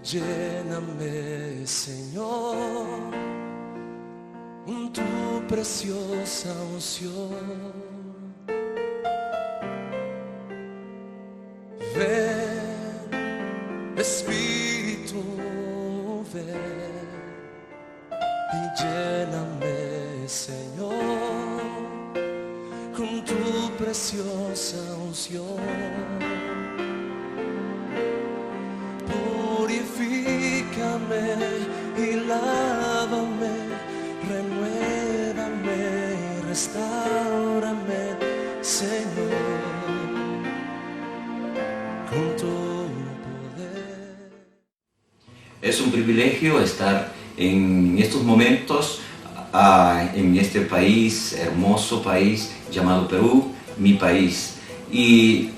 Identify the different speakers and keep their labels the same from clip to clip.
Speaker 1: Lléname, Señor, con tu preciosa unción. Ven, Espíritu, ven y lléname, Señor, con tu preciosa unción. Purifícame y lávame, renuévame, restáurame, Señor, con tu poder.
Speaker 2: Es un privilegio estar en estos momentos en este país, hermoso país llamado Perú, mi país, y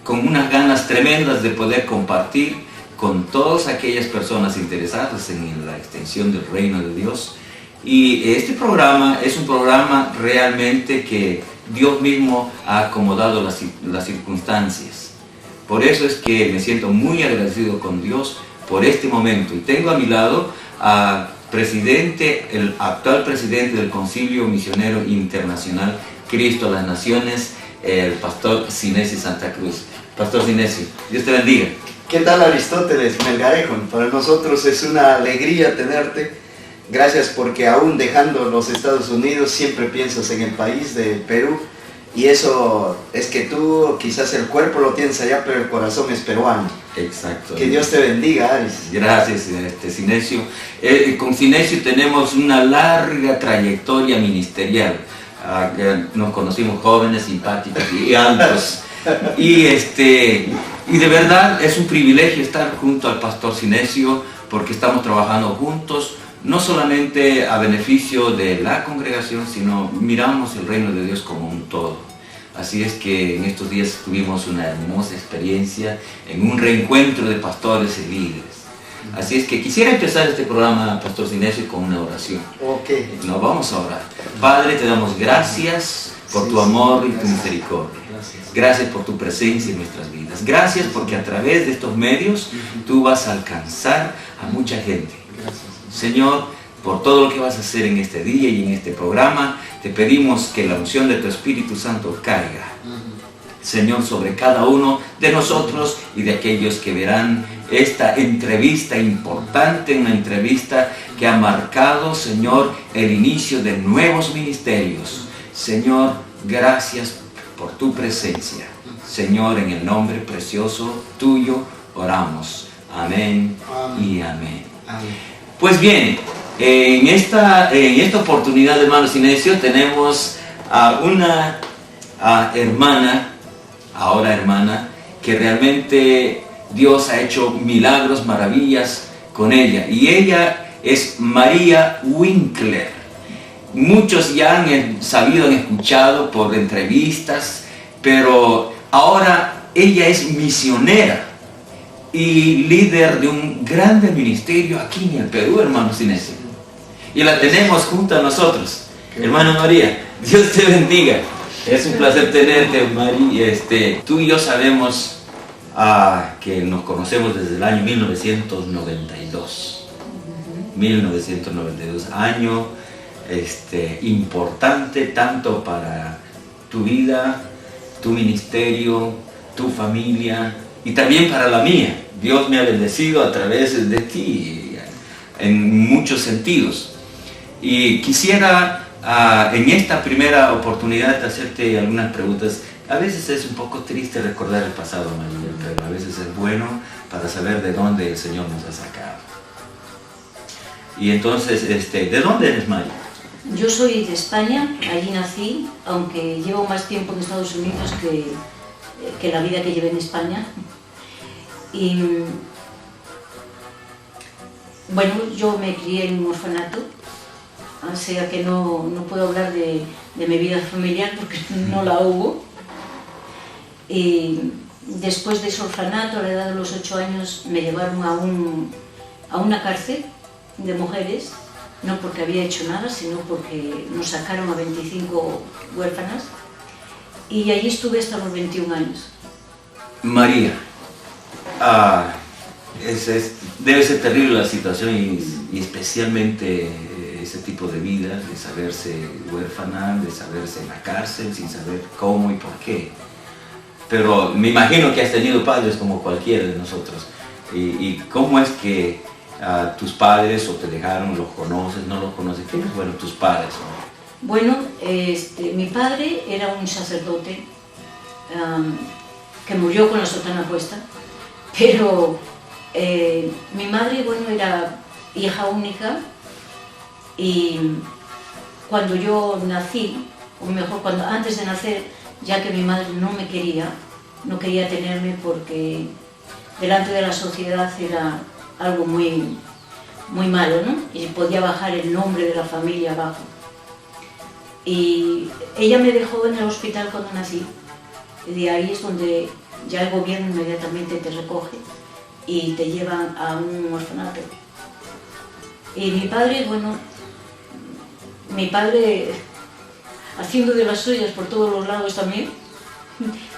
Speaker 2: con unas ganas tremendas de poder compartir con todas aquellas personas interesadas en la extensión del reino de Dios. Y este programa es un programa realmente que Dios mismo ha acomodado las circunstancias. Por eso es que me siento muy agradecido con Dios por este momento. Y tengo a mi lado al presidente, el actual presidente del Concilio Misionero Internacional Cristo a las Naciones, el pastor Sinesio Santa Cruz. Pastor Sinesio, Dios te bendiga.
Speaker 3: ¿Qué tal, Aristóteles Melgarejo? Para nosotros es una alegría tenerte. Gracias porque aún dejando los Estados Unidos siempre piensas en el país de Perú. Y eso es que tú quizás el cuerpo lo tienes allá, pero el corazón es peruano.
Speaker 2: Exacto.
Speaker 3: Que Dios te bendiga, Aris.
Speaker 2: Gracias, Sinesio. Con Sinesio tenemos una larga trayectoria ministerial. Nos conocimos jóvenes, simpáticos y altos. Y de verdad es un privilegio estar junto al pastor Sinesio porque estamos trabajando juntos, no solamente a beneficio de la congregación, sino miramos el reino de Dios como un todo. Así es que en estos días tuvimos una hermosa experiencia en un reencuentro de pastores y líderes. Así es que quisiera empezar este programa, pastor Sinesio, con una oración.
Speaker 3: Okay.
Speaker 2: Nos vamos a orar. Padre, te damos gracias por tu amor y tu misericordia. Gracias por tu presencia en nuestras vidas. Gracias porque a través de estos medios tú vas a alcanzar a mucha gente. Señor, por todo lo que vas a hacer en este día y en este programa, te pedimos que la unción de tu Espíritu Santo caiga, Señor, sobre cada uno de nosotros y de aquellos que verán esta entrevista importante, una entrevista que ha marcado, Señor, el inicio de nuevos ministerios. Señor, gracias por tu presencia. Señor, en el nombre precioso tuyo oramos. Amén, y amén. Pues bien, en esta oportunidad, hermano Sinesio, tenemos a una hermana, ahora hermana, que realmente Dios ha hecho milagros, maravillas con ella. Y ella es María Winkler. Muchos ya han sabido, han escuchado por entrevistas, pero ahora ella es misionera y líder de un grande ministerio aquí en el Perú, hermano Sinesio. Y la tenemos junto a nosotros. Hermana María, Dios te bendiga. Es un placer tenerte, María. Tú y yo sabemos que nos conocemos desde el año 1992. 1992, año importante tanto para tu vida, tu ministerio, tu familia y también para la mía. Dios me ha bendecido a través de ti en muchos sentidos. Y quisiera en esta primera oportunidad hacerte algunas preguntas. A veces es un poco triste recordar el pasado, María, pero a veces es bueno para saber de dónde el Señor nos ha sacado. Y entonces, ¿de dónde eres, María?
Speaker 4: Yo soy de España, allí nací, aunque llevo más tiempo en Estados Unidos que la vida que llevé en España. Y bueno, yo me crié en un orfanato, o sea que no puedo hablar de mi vida familiar porque no la hubo. Y después de ese orfanato, a la edad de los 8 años, me llevaron a una cárcel de mujeres, no porque había hecho nada, sino porque nos sacaron a 25 huérfanas, y allí estuve hasta los 21 años.
Speaker 2: María, Debe ser terrible la situación y especialmente ese tipo de vida, de saberse huérfana, de saberse en la cárcel sin saber cómo y por qué. Pero me imagino que has tenido padres como cualquiera de nosotros. ¿Y cómo es que tus padres o te dejaron, los conoces, no los conoces? ¿Quiénes fueron tus padres?
Speaker 4: Bueno, mi padre era un sacerdote que murió con la sotana puesta, pero mi madre, bueno, era hija única y cuando yo nací, o mejor, antes de nacer, ya que mi madre no me quería, no quería tenerme porque delante de la sociedad era algo muy, muy malo, ¿no? Y podía bajar el nombre de la familia abajo. Y ella me dejó en el hospital cuando nací, y de ahí es donde ya el gobierno inmediatamente te recoge y te llevan a un orfanato. Y mi padre, bueno, haciendo de las suyas por todos los lados también,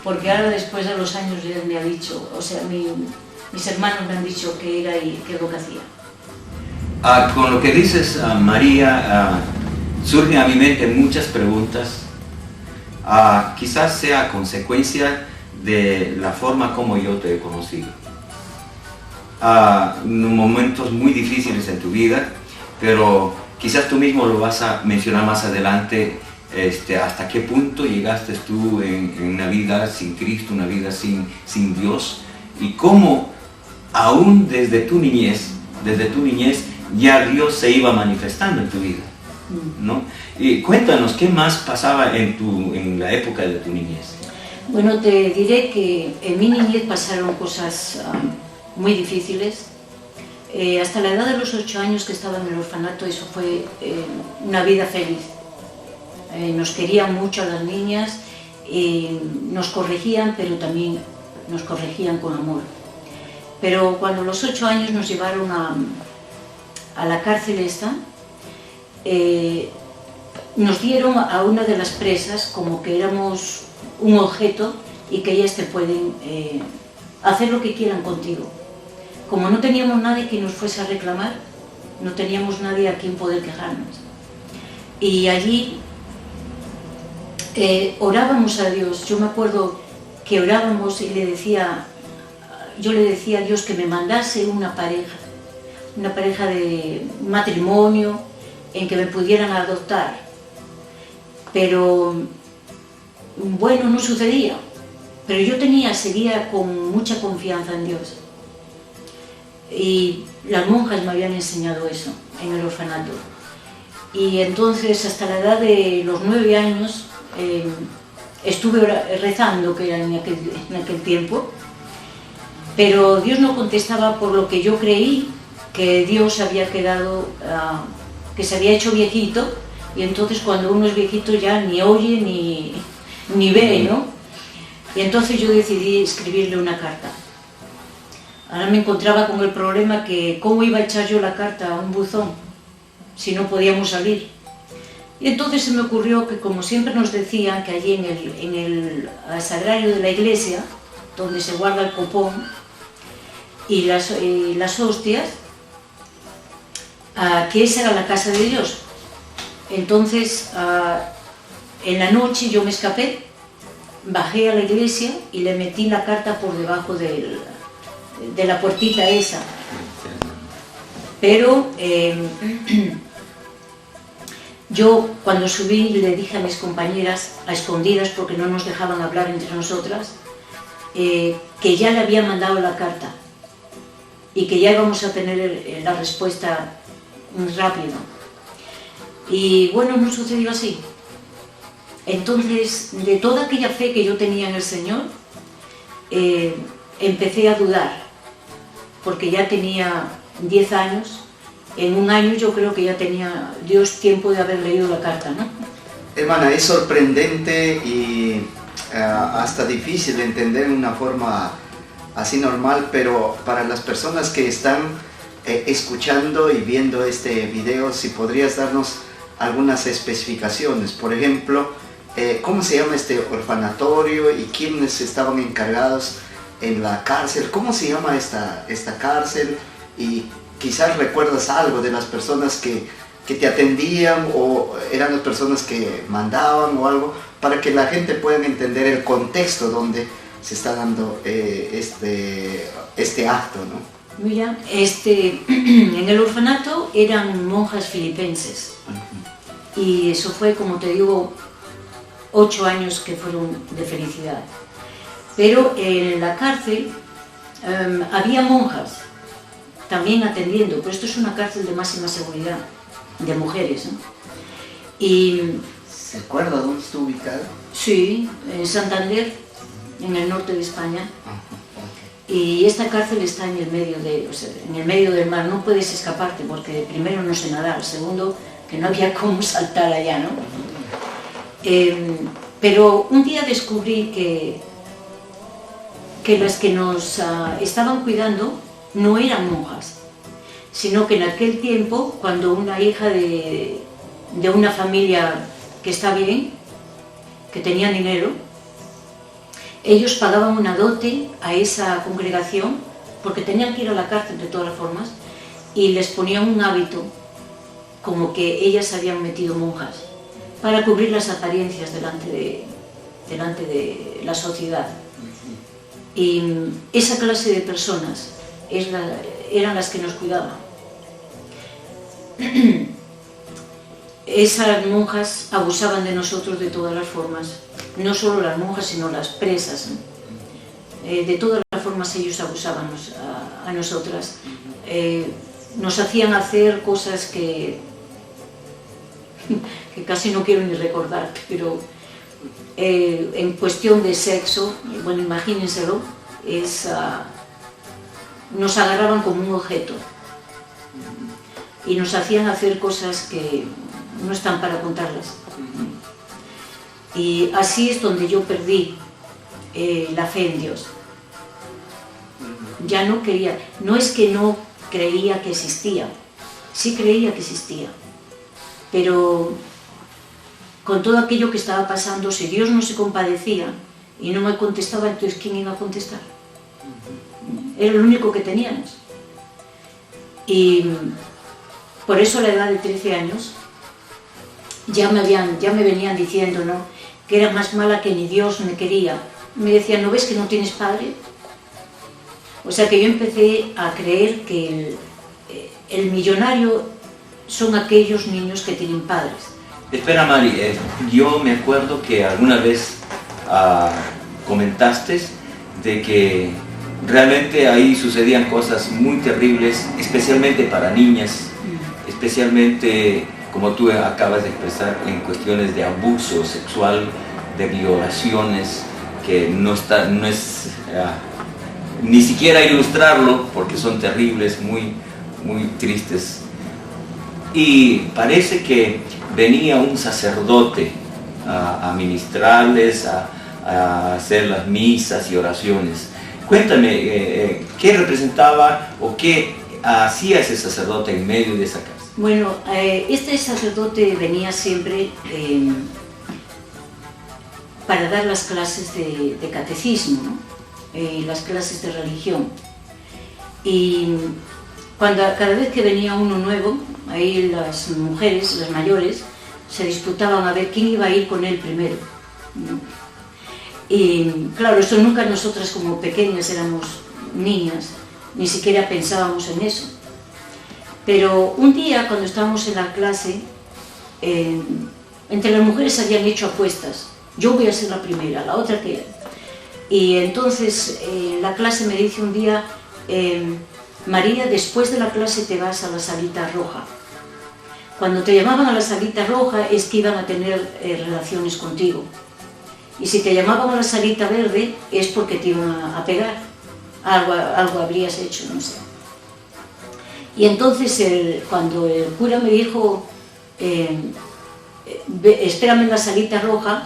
Speaker 4: porque ahora después de los años él me ha dicho, o sea, mis hermanos me han dicho qué era y qué es lo que hacía.
Speaker 2: Con lo que dices, María, surgen a mi mente muchas preguntas, quizás sea consecuencia de la forma como yo te he conocido. En momentos muy difíciles en tu vida, pero quizás tú mismo lo vas a mencionar más adelante, hasta qué punto llegaste tú en una vida sin Cristo, una vida sin Dios, y cómo aún desde tu niñez ya Dios se iba manifestando en tu vida, ¿no? Y cuéntanos, ¿qué más pasaba en la época de tu niñez?
Speaker 4: Bueno, te diré que en mi niñez pasaron cosas muy difíciles. Hasta la edad de los 8 años que estaba en el orfanato, eso fue una vida feliz. Nos querían mucho a las niñas, nos corregían, pero también nos corregían con amor. Pero cuando a los 8 años nos llevaron a la cárcel esta, nos dieron a una de las presas como que éramos un objeto y que ellas te pueden hacer lo que quieran contigo. Como no teníamos nadie que nos fuese a reclamar, no teníamos nadie a quien poder quejarnos. Y allí orábamos a Dios. Yo me acuerdo que orábamos y yo le decía a Dios que me mandase una pareja de matrimonio en que me pudieran adoptar. Pero bueno, no sucedía. Pero yo seguía con mucha confianza en Dios. Y las monjas me habían enseñado eso en el orfanato. Y entonces hasta la edad de los 9 años estuve rezando, que era en aquel tiempo, pero Dios no contestaba por lo que yo creí, que Dios había quedado, que se había hecho viejito, y entonces cuando uno es viejito ya ni oye ni ve, ¿no? Y entonces yo decidí escribirle una carta. Ahora me encontraba con el problema que cómo iba a echar yo la carta a un buzón si no podíamos salir. Y entonces se me ocurrió que, como siempre nos decían, que allí en el sagrario de la iglesia, donde se guarda el copón y las hostias, que esa era la casa de Dios. Entonces, en la noche yo me escapé, bajé a la iglesia y le metí la carta por debajo de la puertita esa. Pero yo cuando subí le dije a mis compañeras, a escondidas porque no nos dejaban hablar entre nosotras, que ya le había mandado la carta y que ya íbamos a tener la respuesta rápido. Y bueno, no sucedió así. Entonces, de toda aquella fe que yo tenía en el Señor, empecé a dudar, porque ya tenía 10 años. En un año yo creo que ya tenía Dios tiempo de haber leído la carta, ¿no?
Speaker 3: Hermana, es sorprendente y hasta difícil de entender de una forma así normal, pero para las personas que están escuchando y viendo este video, si podrías darnos algunas especificaciones. Por ejemplo, ¿cómo se llama este orfanatorio y quiénes estaban encargados en la cárcel. ¿Cómo se llama esta cárcel? Y quizás recuerdas algo de las personas que te atendían, o eran las personas que mandaban o algo, para que la gente pueda entender el contexto donde se está dando este acto, ¿no?
Speaker 4: Mira, en el orfanato eran monjas filipenses y eso fue, como te digo, 8 años que fueron de felicidad. Pero en la cárcel había monjas también atendiendo, pero esto es una cárcel de máxima seguridad, de mujeres, ¿no? Y
Speaker 3: ¿Se acuerda dónde está ubicada?
Speaker 4: sí, en Santander, en el norte de España. Y esta cárcel está en el medio del mar, no puedes escaparte porque primero no sé nadar, segundo que no había cómo saltar allá, ¿no? Pero un día descubrí que las que nos estaban cuidando no eran monjas, sino que en aquel tiempo, cuando una hija de una familia que está bien, que tenía dinero, ellos pagaban una dote a esa congregación porque tenían que ir a la cárcel de todas las formas y les ponían un hábito como que ellas habían metido monjas para cubrir las apariencias delante de la sociedad. Y esa clase de personas eran las que nos cuidaban. Esas monjas abusaban de nosotros de todas las formas, no solo las monjas, sino las presas, ¿no? De todas las formas ellos abusaban a nosotras. Nos hacían hacer cosas que casi no quiero ni recordar, pero en cuestión de sexo, bueno, imagínenselo, nos agarraban como un objeto y nos hacían hacer cosas que no están para contarlas. Y así es donde yo perdí la fe en Dios. Ya no quería, no es que no creía que existía, sí creía que existía, pero con todo aquello que estaba pasando, si Dios no se compadecía y no me contestaba, entonces ¿quién iba a contestar? Era lo único que teníamos. Y por eso a la edad de 13 años ya me venían diciendo, ¿no?, que era más mala que ni Dios me quería. Me decían, ¿no ves que no tienes padre? O sea que yo empecé a creer que el millonario son aquellos niños que tienen padres.
Speaker 2: Espera, Mari, yo me acuerdo que alguna vez comentaste de que realmente ahí sucedían cosas muy terribles, especialmente para niñas, especialmente, como tú acabas de expresar, en cuestiones de abuso sexual, de violaciones, que no es ni siquiera ilustrarlo, porque son terribles, muy, muy tristes. Y parece que venía un sacerdote a ministrarles, a hacer las misas y oraciones. Cuéntame, ¿qué representaba o qué hacía ese sacerdote en medio de esa casa?
Speaker 4: Bueno, este sacerdote venía siempre para dar las clases de catecismo, ¿no? Las clases de religión. Y cada vez que venía uno nuevo, ahí las mujeres, las mayores, se disputaban a ver quién iba a ir con él primero, ¿no? Y claro, esto nunca nosotras como pequeñas éramos niñas, ni siquiera pensábamos en eso. Pero un día, cuando estábamos en la clase, entre las mujeres habían hecho apuestas. Yo voy a ser la primera, la otra que... Y entonces la clase me dice un día, María, después de la clase te vas a la salita roja. Cuando te llamaban a la salita roja es que iban a tener relaciones contigo. Y si te llamaban a la salita verde es porque te iban a pegar. Algo habrías hecho, no sé. Y entonces cuando el cura me dijo, espérame en la salita roja,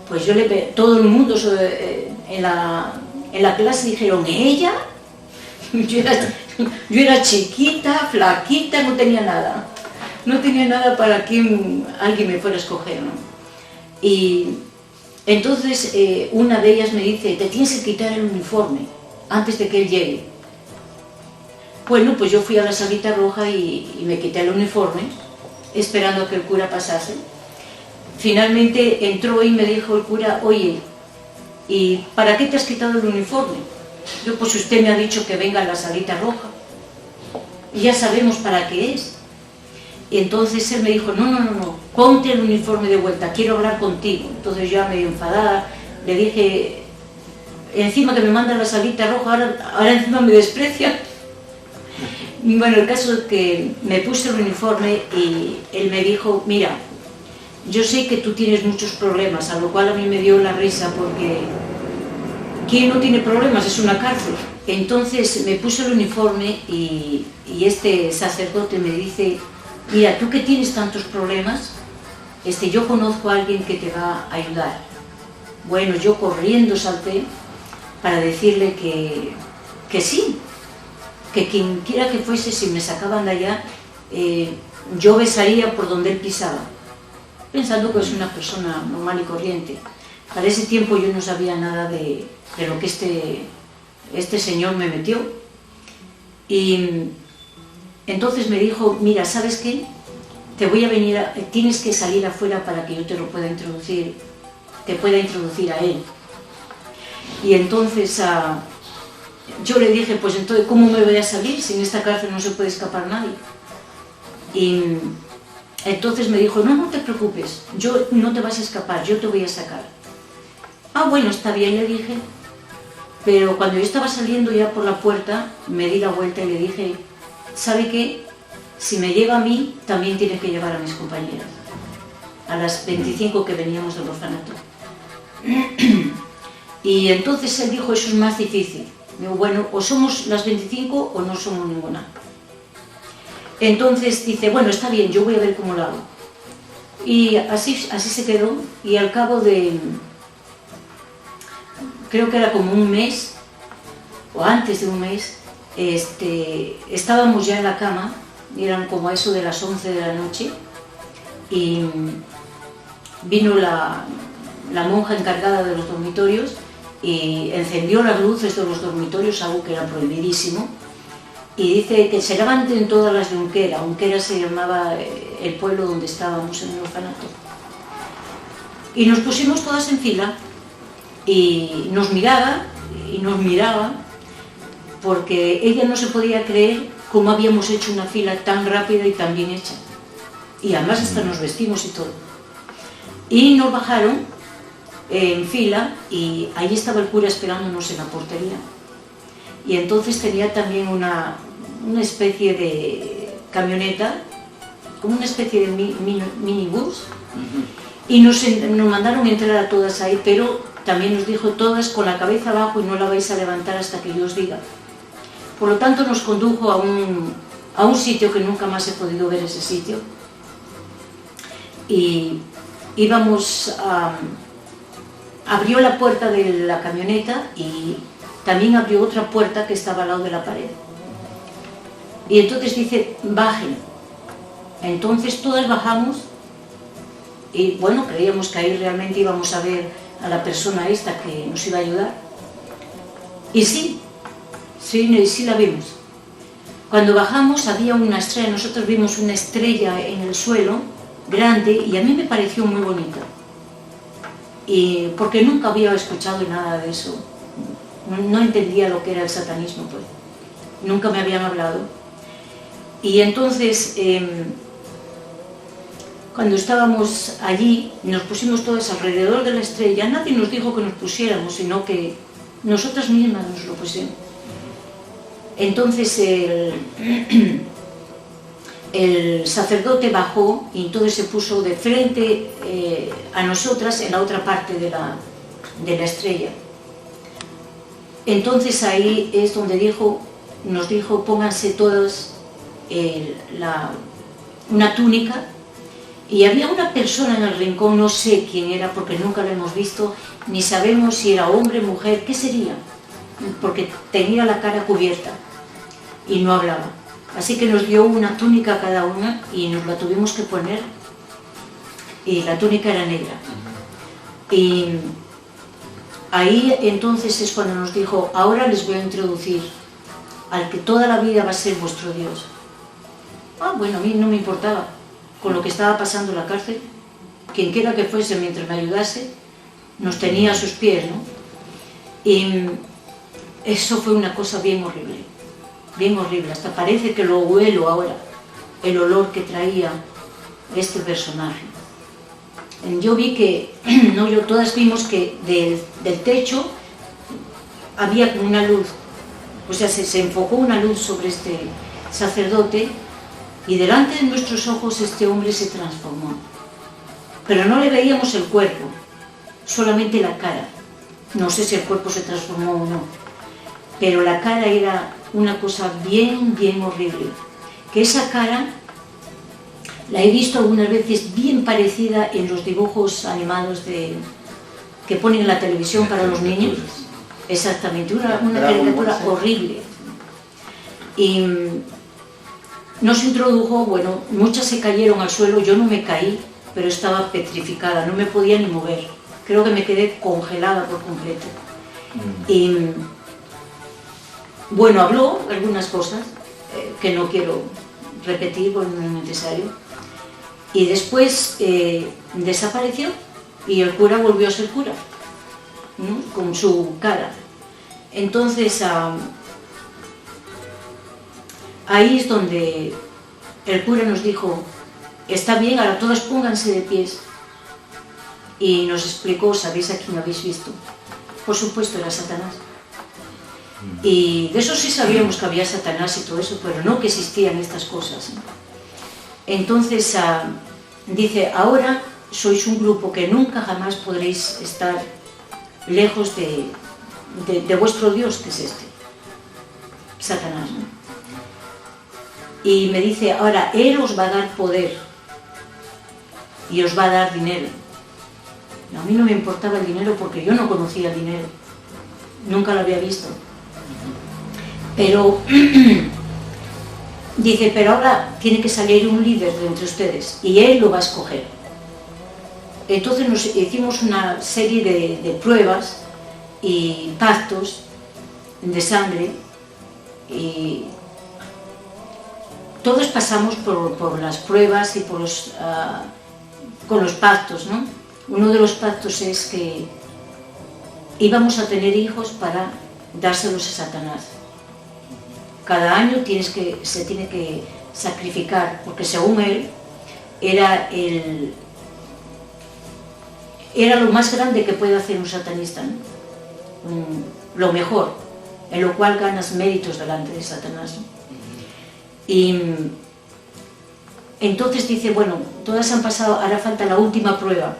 Speaker 4: pues todo el mundo en la clase dijeron, ¿ella? Yo era chiquita, flaquita, no tenía nada. No tenía nada para que alguien me fuera a escoger, ¿no? Y entonces una de ellas me dice, te tienes que quitar el uniforme. antes de que él llegue. Bueno, pues yo fui a la salita roja y me quité el uniforme, esperando a que el cura pasase. Finalmente entró y me dijo el cura, oye, ¿y para qué te has quitado el uniforme? Yo, pues usted me ha dicho que venga a la salita roja, y ya sabemos para qué es. Y entonces él me dijo, no, ponte el uniforme de vuelta, quiero hablar contigo. Entonces yo, medio enfadada, le dije, encima que me manda a la salita roja, ahora encima me desprecia. Bueno, el caso es que me puse el uniforme y él me dijo, mira, yo sé que tú tienes muchos problemas, a lo cual a mí me dio la risa porque ¿quién no tiene problemas? Es una cárcel. Entonces me puse el uniforme y este sacerdote me dice, mira, tú que tienes tantos problemas, yo conozco a alguien que te va a ayudar. Bueno, yo corriendo salté para decirle que sí, que quien quiera que fuese, si me sacaban de allá, yo besaría por donde él pisaba, pensando que es una persona normal y corriente. Para ese tiempo yo no sabía nada de lo que este señor me metió. Y entonces me dijo, mira, ¿sabes qué? Te voy a venir, tienes que salir afuera para que yo te pueda introducir a él. Y entonces yo le dije, pues entonces, ¿cómo me voy a salir? Si en esta cárcel no se puede escapar nadie. Y entonces me dijo, no te preocupes, yo no te vas a escapar, yo te voy a sacar. Ah, bueno, está bien, le dije. Pero cuando yo estaba saliendo ya por la puerta, me di la vuelta y le dije, ¿sabe qué? Si me lleva a mí, también tiene que llevar a mis compañeras, a las 25 que veníamos del orfanato. Y entonces él dijo, eso es más difícil. Digo, bueno, o somos las 25 o no somos ninguna. Entonces dice, bueno, está bien, yo voy a ver cómo lo hago. Y así se quedó, y al cabo de, creo que era como un mes, o antes de un mes, estábamos ya en la cama, y eran como a eso de las 11 de la noche, y vino la monja encargada de los dormitorios, y encendió las luces de los dormitorios, algo que era prohibidísimo, y dice que se levanten todas las de Unquera. Unquera se llamaba el pueblo donde estábamos en el orfanato. Y nos pusimos todas en fila, y nos miraba, porque ella no se podía creer cómo habíamos hecho una fila tan rápida y tan bien hecha. Y además hasta nos vestimos y todo. Y nos bajaron en fila, y ahí estaba el cura esperándonos en la portería. Y entonces tenía también una especie de camioneta, como una especie de minibús, y nos mandaron entrar a todas ahí, pero también nos dijo, todas con la cabeza abajo y no la vais a levantar hasta que yo os diga. Por lo tanto nos condujo a un sitio que nunca más he podido ver ese sitio, y íbamos abrió la puerta de la camioneta y también abrió otra puerta que estaba al lado de la pared. Y entonces dice, bajen. Entonces todas bajamos y bueno, creíamos que ahí realmente íbamos a ver a la persona esta que nos iba a ayudar. Y sí la vimos. Cuando bajamos había una estrella, nosotros vimos una estrella en el suelo, grande, y a mí me pareció muy bonita. Y porque nunca había escuchado nada de eso, no entendía lo que era el satanismo, pues nunca me habían hablado. Y entonces cuando estábamos allí nos pusimos todas alrededor de la estrella. Nadie nos dijo que nos pusiéramos, sino que nosotras mismas nos lo pusimos. Entonces el sacerdote bajó y entonces se puso de frente a nosotras en la otra parte de la estrella. Entonces ahí es donde nos dijo, pónganse todas una túnica, y había una persona en el rincón, no sé quién era porque nunca la hemos visto, ni sabemos si era hombre, mujer, qué sería, porque tenía la cara cubierta y no hablaba. Así que nos dio una túnica a cada una y nos la tuvimos que poner, y la túnica era negra. Y ahí entonces es cuando nos dijo, ahora les voy a introducir al que toda la vida va a ser vuestro Dios. Ah, bueno, a mí no me importaba con lo que estaba pasando en la cárcel, quien quiera que fuese mientras me ayudase, nos tenía a sus pies, ¿no? Y eso fue una cosa bien horrible, hasta parece que lo huelo ahora, el olor que traía este personaje. Yo vi que, todas vimos que del techo había como una luz, o sea, se enfocó una luz sobre este sacerdote y delante de nuestros ojos este hombre se transformó. Pero no le veíamos el cuerpo, solamente la cara. No sé si el cuerpo se transformó o no, pero la cara era una cosa bien horrible. Que esa cara la he visto algunas veces bien parecida en los dibujos animados que ponen en la televisión para los niños. Exactamente, una caricatura horrible. Y nos introdujo, bueno, muchas se cayeron al suelo, yo no me caí, pero estaba petrificada, no me podía ni mover. Creo que me quedé congelada por completo. Y bueno, habló algunas cosas que no quiero repetir porque no es necesario. Y después desapareció y el cura volvió a ser cura, ¿no? Con su cara. Entonces ahí es donde el cura nos dijo, está bien, ahora todas pónganse de pies. Y nos explicó, ¿sabéis a quién habéis visto? Por supuesto, era Satanás. Y de eso sí sabíamos que había Satanás y todo eso, pero no que existían estas cosas, ¿no? Entonces dice, ahora sois un grupo que nunca jamás podréis estar lejos de vuestro Dios, que es este, Satanás, ¿no? Y me dice, ahora Él os va a dar poder y os va a dar dinero. A mí no me importaba el dinero porque yo no conocía el dinero, nunca lo había visto. Pero dice, pero ahora tiene que salir un líder de entre ustedes y él lo va a escoger. Entonces nos hicimos una serie de pruebas y pactos de sangre y todos pasamos por las pruebas y con los pactos, ¿no? Uno de los pactos es que íbamos a tener hijos para dárselos a Satanás. Cada año se tiene que sacrificar, porque según él era lo más grande que puede hacer un satanista, ¿no? Lo mejor, en lo cual ganas méritos delante de Satanás, ¿no? Y entonces dice, bueno, todas han pasado, ahora falta la última prueba.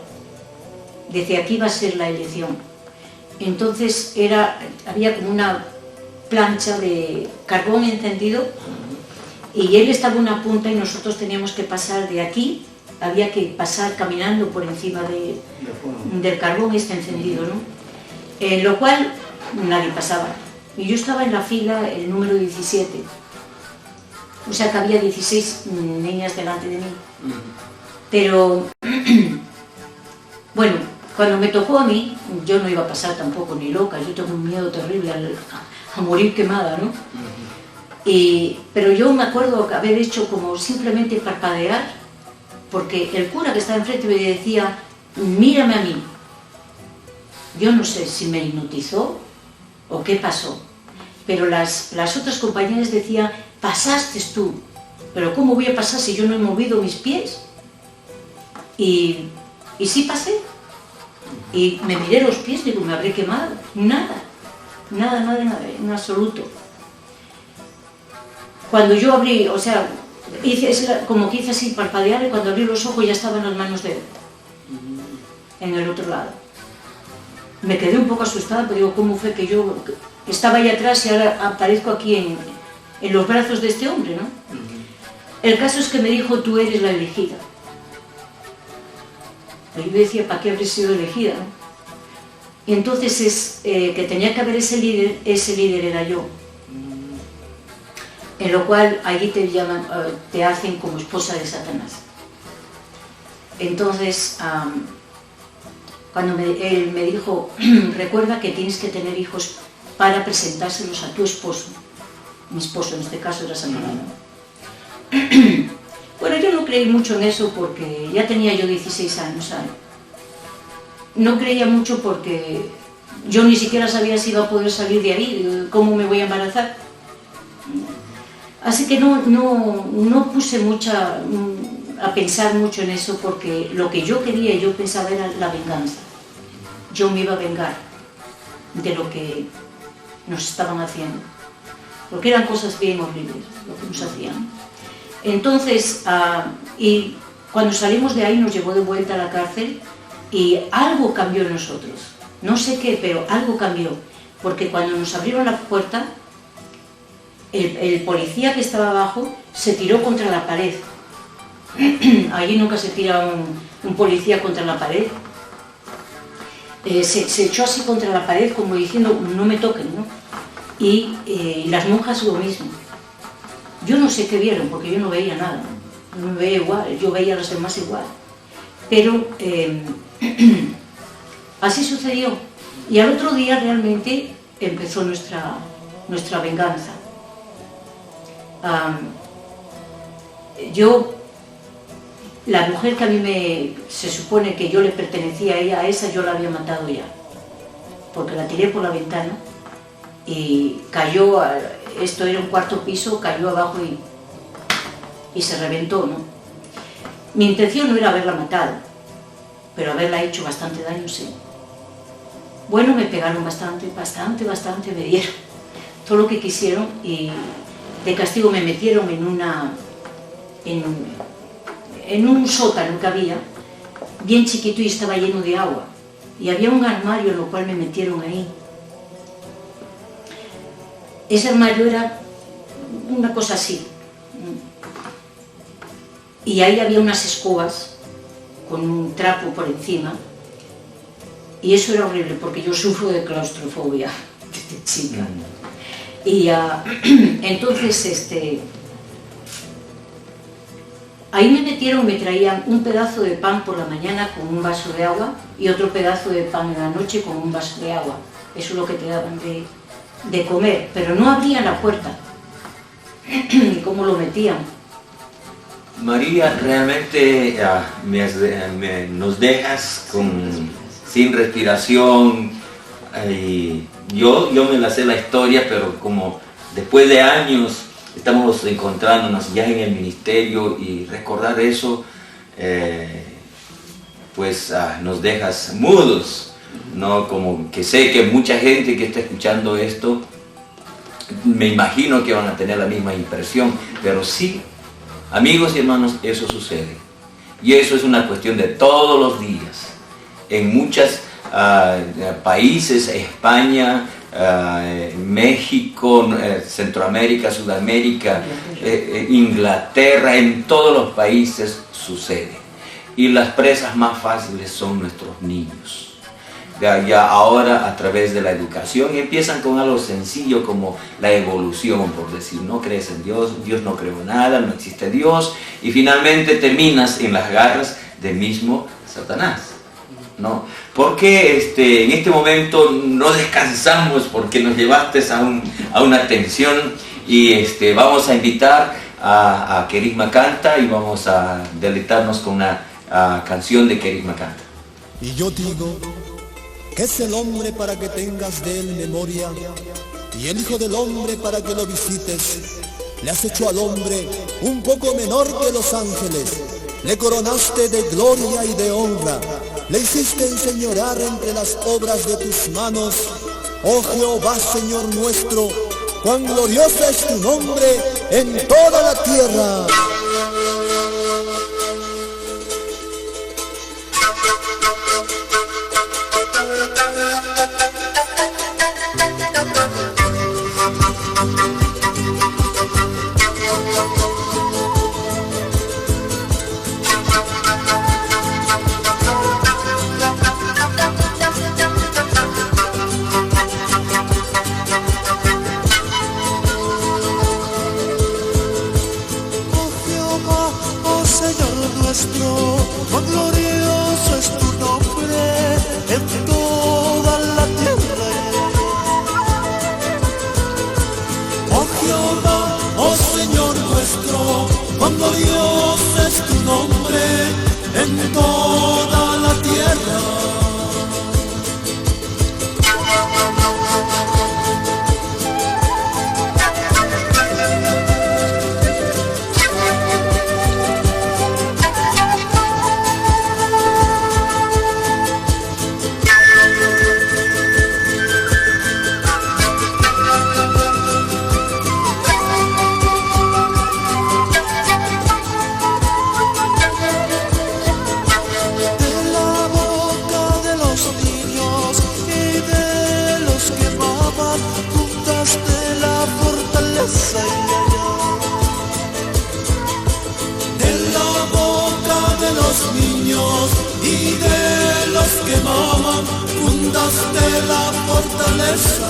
Speaker 4: Desde aquí va a ser la elección. Entonces había como una plancha de carbón encendido y él estaba en una punta y nosotros teníamos que pasar de aquí, había que pasar caminando por encima del carbón este encendido, ¿no? En lo cual nadie pasaba. Y yo estaba en la fila, el número 17. O sea que había 16 niñas delante de mí. Pero, bueno, cuando me tocó a mí, yo no iba a pasar tampoco ni loca, yo tengo un miedo terrible a morir quemada, ¿no? Pero yo me acuerdo haber hecho como simplemente parpadear, porque el cura que estaba enfrente me decía, mírame a mí. Yo no sé si me hipnotizó o qué pasó, pero las otras compañeras decían, pasaste tú, pero ¿cómo voy a pasar si yo no he movido mis pies? Y sí pasé, y me miré los pies, digo, me habré quemado, nada, en absoluto. Cuando yo abrí, o sea, como que hice así parpadear y cuando abrí los ojos ya estaban las manos de él, en el otro lado. Me quedé un poco asustada, pero digo, ¿cómo fue que yo estaba ahí atrás y ahora aparezco aquí en los brazos de este hombre, ¿no? El caso es que me dijo, tú eres la elegida. Pero yo decía, ¿para qué habré sido elegida, no? Y entonces que tenía que haber ese líder era yo. En lo cual allí te hacen como esposa de Satanás. Entonces, cuando él me dijo, recuerda que tienes que tener hijos para presentárselos a tu esposo. Mi esposo en este caso era San Fernando. Bueno, yo no creí mucho en eso porque ya tenía yo 16 años, ¿sabes? No creía mucho porque yo ni siquiera sabía si iba a poder salir de ahí, cómo me voy a embarazar. Así que no puse a pensar mucho en eso porque lo que yo quería y yo pensaba era la venganza. Yo me iba a vengar de lo que nos estaban haciendo, porque eran cosas bien horribles lo que nos hacían. Entonces, y cuando salimos de ahí nos llevó de vuelta a la cárcel y algo cambió en nosotros. No sé qué, pero algo cambió, porque cuando nos abrieron la puerta, el policía que estaba abajo se tiró contra la pared. Allí nunca se tira un policía contra la pared. Se echó así contra la pared como diciendo, no me toquen, ¿no? Y las monjas lo mismo. Yo no sé qué vieron, porque yo no veía nada, no me veía igual, yo veía a los demás igual. Pero así sucedió. Y al otro día realmente empezó nuestra venganza. La mujer que a mí se supone que yo le pertenecía a ella, a esa yo la había matado ya, porque la tiré por la ventana y cayó, esto era un cuarto piso, cayó abajo y se reventó, ¿no? Mi intención no era haberla matado, pero haberla hecho bastante daño, sí. Bueno, me pegaron bastante, me dieron todo lo que quisieron y de castigo me metieron en un sótano que había, bien chiquito y estaba lleno de agua. Y había un armario en lo cual me metieron ahí. Ese armario era una cosa así. Y ahí había unas escobas con un trapo por encima. Y eso era horrible porque yo sufro de claustrofobia desde chica. Y entonces ahí me metieron, me traían un pedazo de pan por la mañana con un vaso de agua y otro pedazo de pan en la noche con un vaso de agua. Eso es lo que te daban de comer, pero no abrían la puerta. ¿Y cómo lo metían?
Speaker 2: María, realmente nos dejas sin respiración. Y yo me la sé la historia, pero como después de años estamos encontrándonos ya en el ministerio y recordar eso, nos dejas mudos, ¿no? Como que sé que mucha gente que está escuchando esto, me imagino que van a tener la misma impresión, pero sí, amigos y hermanos, eso sucede. Y eso es una cuestión de todos los días. En muchos países, España, México, Centroamérica, Sudamérica, Inglaterra, en todos los países sucede. Y las presas más fáciles son nuestros niños. Ya ahora a través de la educación empiezan con algo sencillo como la evolución, por decir, no crees en Dios, Dios no creó nada, no existe Dios, y finalmente terminas en las garras del mismo Satanás, ¿no? Porque en este momento no descansamos porque nos llevaste a una tensión y vamos a invitar a Kerisma Canta y vamos a deleitarnos con una canción de Kerisma Canta.
Speaker 5: Y yo digo que es el hombre para que tengas de él memoria y el Hijo del Hombre para que lo visites. Le has hecho al hombre un poco menor que los ángeles, le coronaste de gloria y de honra, le hiciste enseñorear entre las obras de tus manos. Oh Jehová, Señor nuestro, cuán glorioso es tu nombre en toda la tierra.
Speaker 6: Cuán glorioso es tu nombre
Speaker 5: los niños y de los que maman, fundaste la fortaleza.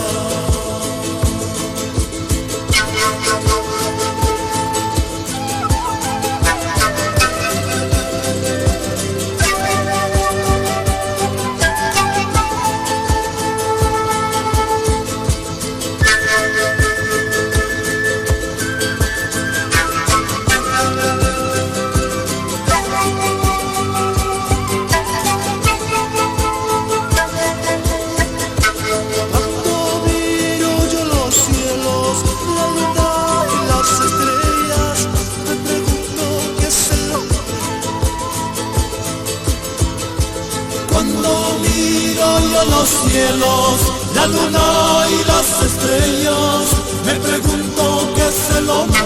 Speaker 5: Los cielos, la luna y las estrellas, me pregunto qué es el hombre.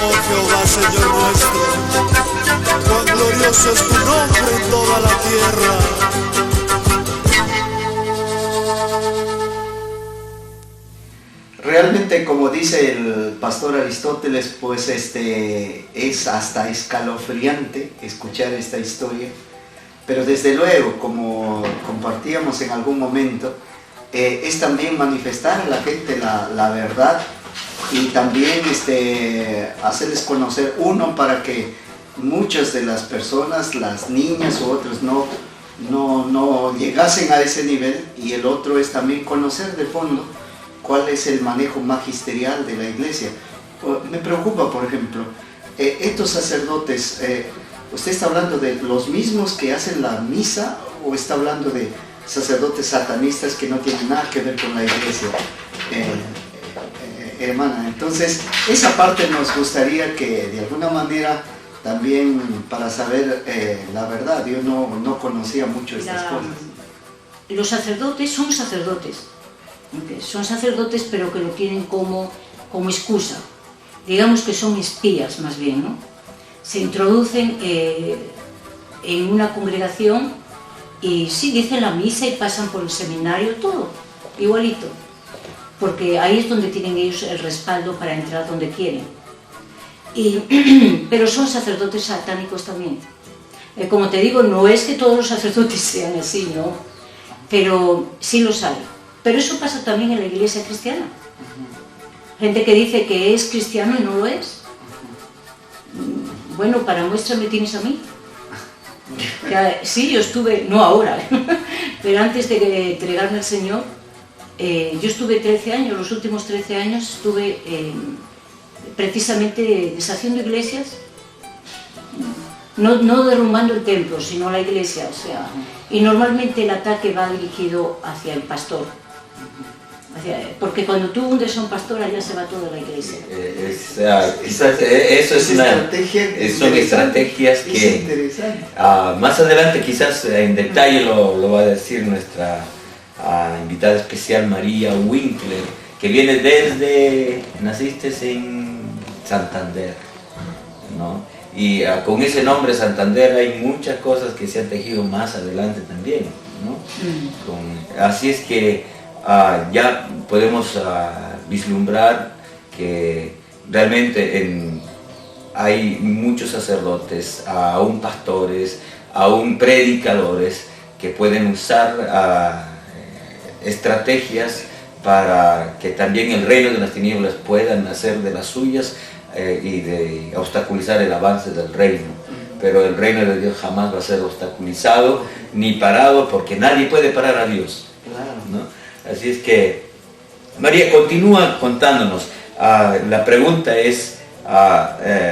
Speaker 5: Oh Jehová, Señor nuestro, cuán glorioso es tu nombre en toda la tierra.
Speaker 3: Realmente, como dice el pastor Aristóteles, pues es hasta escalofriante escuchar esta historia, pero desde luego, como compartíamos en algún momento, es también manifestar a la gente la verdad y también hacerles conocer uno para que muchas de las personas, las niñas u otros, no llegasen a ese nivel, y el otro es también conocer de fondo cuál es el manejo magisterial de la iglesia. Me preocupa, por ejemplo, estos sacerdotes, ¿usted está hablando de los mismos que hacen la misa o está hablando de sacerdotes satanistas que no tienen nada que ver con la iglesia? Hermana, entonces esa parte nos gustaría que de alguna manera también, para saber la verdad. Yo no conocía mucho estas cosas.
Speaker 4: Los sacerdotes son sacerdotes. Son sacerdotes, pero que lo tienen como excusa. Digamos que son espías, más bien, ¿no? Se introducen en una congregación y sí, dicen la misa y pasan por el seminario, todo, igualito. Porque ahí es donde tienen ellos el respaldo para entrar donde quieren. Pero son sacerdotes satánicos también. Como te digo, no es que todos los sacerdotes sean así, ¿no? Pero sí los hay. Pero eso pasa también en la iglesia cristiana. Gente que dice que es cristiano y no lo es. Bueno, para muestra me tienes a mí. Sí, yo estuve, no ahora, pero antes de entregarme al Señor, yo estuve 13 años, los últimos 13 años estuve precisamente deshaciendo iglesias, no derrumbando el templo, sino la iglesia, o sea, y normalmente el ataque va dirigido hacia el pastor. Porque cuando tú hundes a un pastor, allá se va toda la iglesia.
Speaker 2: Eso es son estrategias que más adelante, quizás en detalle lo va a decir nuestra invitada especial María Winkler, que viene naciste en Santander, ¿no? Y con ese nombre Santander hay muchas cosas que se han tejido más adelante también, ¿no? Así es que ya podemos vislumbrar que realmente hay muchos sacerdotes, aún pastores, aún predicadores que pueden usar estrategias para que también el reino de las tinieblas puedan hacer de las suyas y de obstaculizar el avance del reino. Pero el reino de Dios jamás va a ser obstaculizado ni parado, porque nadie puede parar a Dios, ¿no? Así es que, María, continúa contándonos. La pregunta es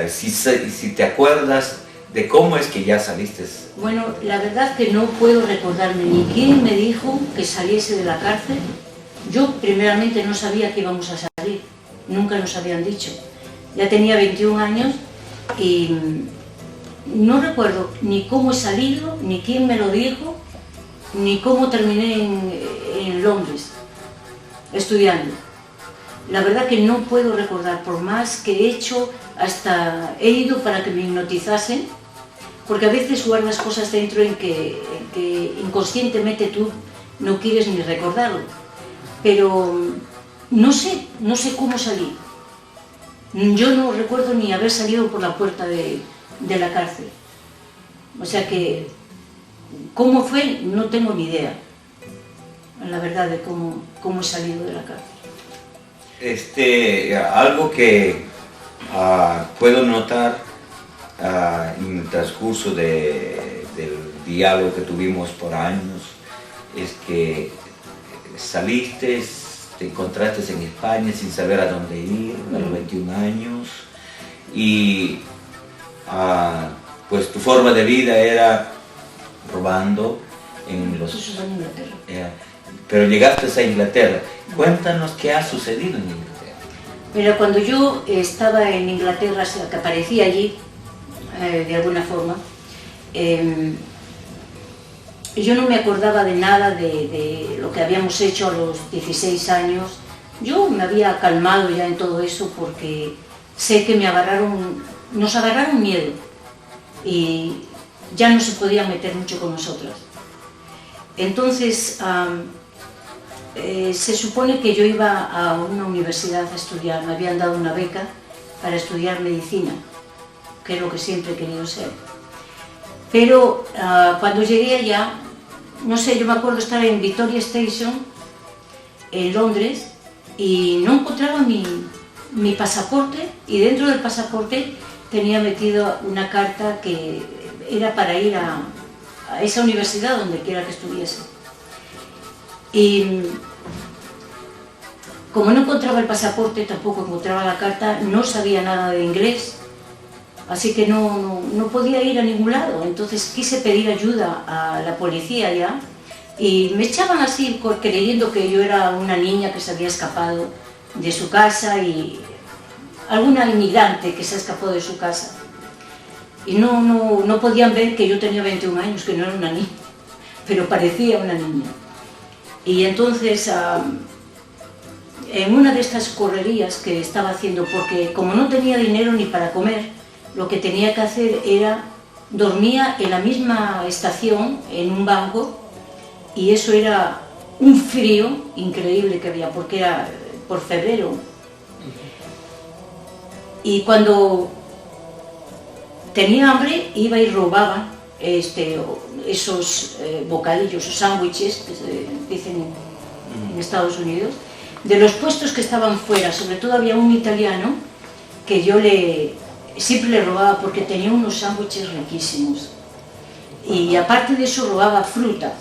Speaker 2: si te acuerdas de cómo es que ya saliste.
Speaker 4: Bueno, la verdad que no puedo recordarme ni quién me dijo que saliese de la cárcel. Yo primeramente no sabía que íbamos a salir, nunca nos habían dicho. Ya tenía 21 años y no recuerdo ni cómo he salido, ni quién me lo dijo, ni cómo terminé en Londres estudiando. La verdad que no puedo recordar, por más que he hecho, hasta he ido para que me hipnotizasen, porque a veces guardas cosas dentro en que inconscientemente tú no quieres ni recordarlo. Pero no sé cómo salí. Yo no recuerdo ni haber salido por la puerta de la cárcel. O sea que, ¿cómo fue? No tengo ni idea, la verdad, de cómo he salido de la cárcel.
Speaker 2: Algo que puedo notar en el transcurso del diálogo que tuvimos por años es que saliste, te encontraste en España sin saber a dónde ir a los 21 años y pues tu forma de vida era robando en los...
Speaker 4: Eso es en Inglaterra.
Speaker 2: Pero llegaste a Inglaterra. Cuéntanos qué ha sucedido en Inglaterra.
Speaker 4: Pero cuando yo estaba en Inglaterra, o sea, que aparecía allí, de alguna forma, yo no me acordaba de nada de lo que habíamos hecho a los 16 años. Yo me había calmado ya en todo eso porque sé que nos agarraron miedo y ya no se podían meter mucho con nosotras. Entonces, se supone que yo iba a una universidad a estudiar, me habían dado una beca para estudiar medicina, que es lo que siempre he querido ser. Pero cuando llegué allá, no sé, yo me acuerdo estar en Victoria Station, en Londres, y no encontraba mi pasaporte, y dentro del pasaporte tenía metido una carta que era para ir a esa universidad donde quiera que estuviese. Y como no encontraba el pasaporte, tampoco encontraba la carta, no sabía nada de inglés, así que no podía ir a ningún lado. Entonces quise pedir ayuda a la policía ya, y me echaban así creyendo que yo era una niña que se había escapado de su casa, y alguna inmigrante que se escapó de su casa. Y no podían ver que yo tenía 21 años, que no era una niña, pero parecía una niña. Y entonces, en una de estas correrías que estaba haciendo, porque como no tenía dinero ni para comer, lo que tenía que hacer era, dormía en la misma estación, en un banco, y eso era un frío increíble que había, porque era por febrero. Y cuando tenía hambre, iba y robaba esos bocadillos o sándwiches que se dicen en Estados Unidos, de los puestos que estaban fuera. Sobre todo había un italiano que yo siempre le robaba porque tenía unos sándwiches riquísimos. Y aparte de eso robaba fruta.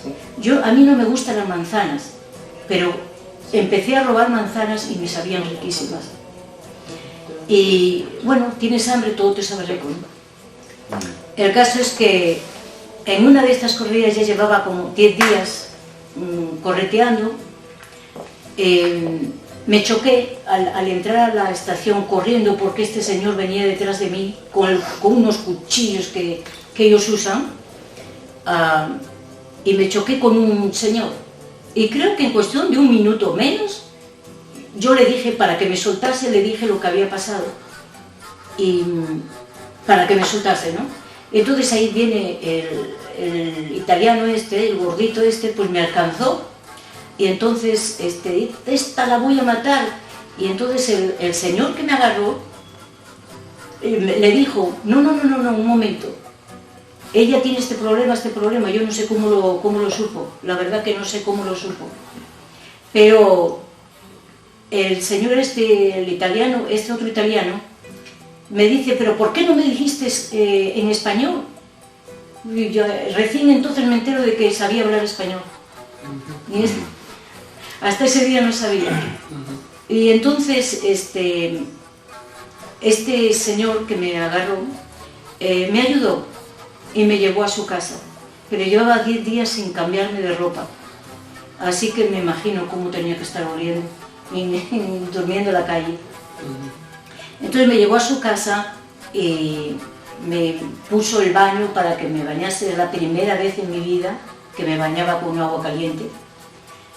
Speaker 4: A mí no me gustan las manzanas, pero empecé a robar manzanas y me sabían riquísimas. Y bueno, tienes hambre, todo te sabe rico, ¿no? El caso es que en una de estas corridas ya llevaba como 10 días correteando. Me choqué al entrar a la estación corriendo porque este señor venía detrás de mí con unos cuchillos que ellos usan, y me choqué con un señor. Y creo que en cuestión de un minuto menos, yo le dije, para que me soltase, le dije lo que había pasado. Y para que me soltase, ¿no? Entonces ahí viene el italiano el gordito pues me alcanzó, y entonces esta la voy a matar. Y entonces el señor que me agarró le dijo, no, un momento, ella tiene este problema, yo no sé cómo lo supo, la verdad que no sé cómo lo supo. Pero el señor el italiano, otro italiano, me dice, pero ¿por qué no me dijiste en español? Y yo recién entonces me entero de que sabía hablar español. Y hasta ese día no sabía. Y entonces este señor que me agarró me ayudó y me llevó a su casa. Pero llevaba 10 días sin cambiarme de ropa. Así que me imagino cómo tenía que estar oliendo y durmiendo en la calle. Entonces me llevó a su casa y me puso el baño para que me bañase. Era la primera vez en mi vida que me bañaba con agua caliente.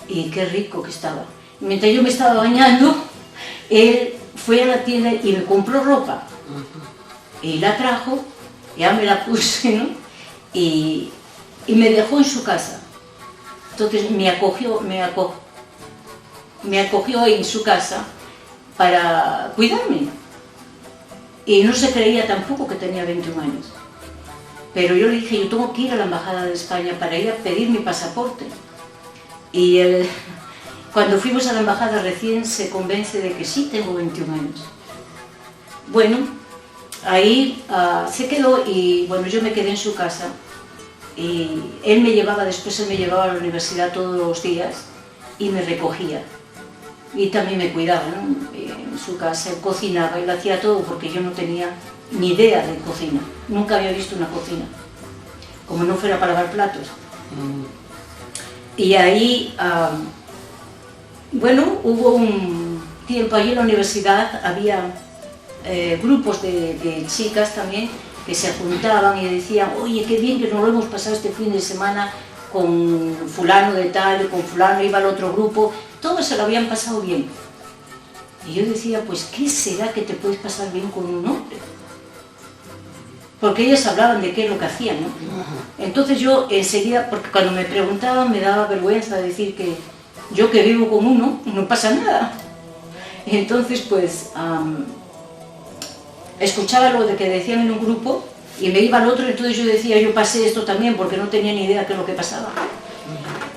Speaker 4: Y qué rico que estaba. Mientras yo me estaba bañando, él fue a la tienda y me compró ropa. Y la trajo, ya me la puse, ¿no? Y me dejó en su casa. Entonces me acogió en su casa para cuidarme. Y no se creía tampoco que tenía 21 años. Pero yo le dije, yo tengo que ir a la Embajada de España para ir a pedir mi pasaporte. Y cuando fuimos a la embajada recién se convence de que sí tengo 21 años. Bueno, ahí se quedó y bueno, yo me quedé en su casa y después él me llevaba a la universidad todos los días y me recogía. Y también me cuidaba, ¿no? En su casa, él cocinaba, él hacía todo porque yo no tenía ni idea de cocina. Nunca había visto una cocina, como no fuera para lavar platos. Y ahí, bueno, hubo un tiempo allí en la universidad, había grupos de chicas también que se juntaban y decían, oye, qué bien que nos lo hemos pasado este fin de semana con fulano de tal, con fulano iba al otro grupo, todos se lo habían pasado bien. Y yo decía, pues, ¿qué será que te puedes pasar bien con un hombre? Porque ellas hablaban de qué es lo que hacían, ¿no? Entonces yo enseguida, porque cuando me preguntaban me daba vergüenza decir que yo que vivo con uno, no pasa nada. Entonces pues escuchaba lo de que decían en un grupo y me iba al otro, entonces yo decía, yo pasé esto también porque no tenía ni idea de qué es lo que pasaba.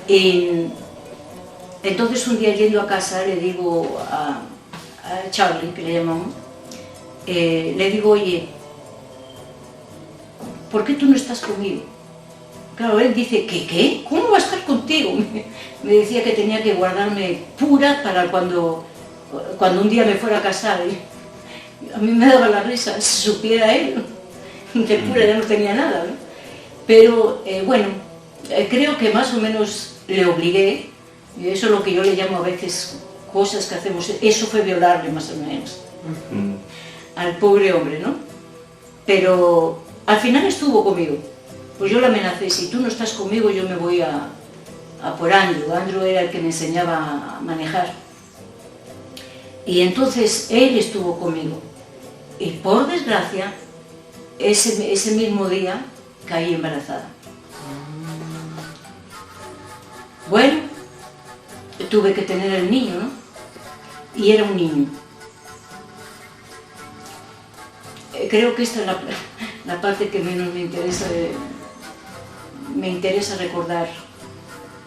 Speaker 4: Y entonces un día yendo a casa le digo a Charlie, que le llamamos, le digo, oye, ¿por qué tú no estás conmigo? Claro, él dice, ¿qué? ¿Cómo va a estar contigo? Me decía que tenía que guardarme pura para cuando un día me fuera a casar. A mí me daba la risa, si supiera él, de pura ya no tenía nada, ¿no? Pero bueno, creo que más o menos le obligué, y eso es lo que yo le llamo a veces cosas que hacemos, eso fue violarle más o menos, al pobre hombre, ¿no? Pero al final estuvo conmigo, pues yo le amenacé, si tú no estás conmigo yo me voy a por Andrew. Andrew era el que me enseñaba a manejar. Y entonces él estuvo conmigo. Y por desgracia, ese mismo día caí embarazada. Bueno, tuve que tener el niño, ¿no? Y era un niño. Creo que esta es la parte que menos me interesa recordar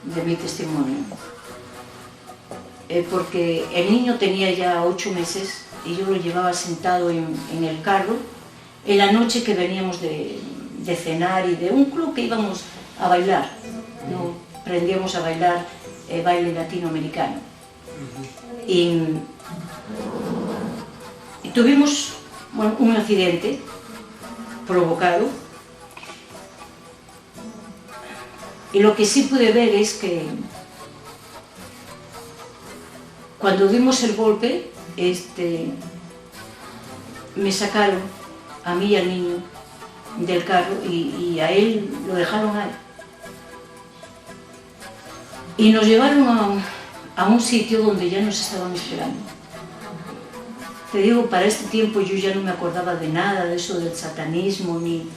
Speaker 4: de mi testimonio. Porque el niño tenía ya 8 meses y yo lo llevaba sentado en el carro en la noche que veníamos de cenar y de un club que íbamos a bailar, ¿no? Aprendíamos a bailar baile latinoamericano. Y tuvimos un accidente provocado, y lo que sí pude ver es que cuando dimos el golpe, me sacaron a mí y al niño del carro y a él lo dejaron ahí. Y nos llevaron a un sitio donde ya nos estaban esperando. Te digo, para este tiempo yo ya no me acordaba de nada, de eso del satanismo, ni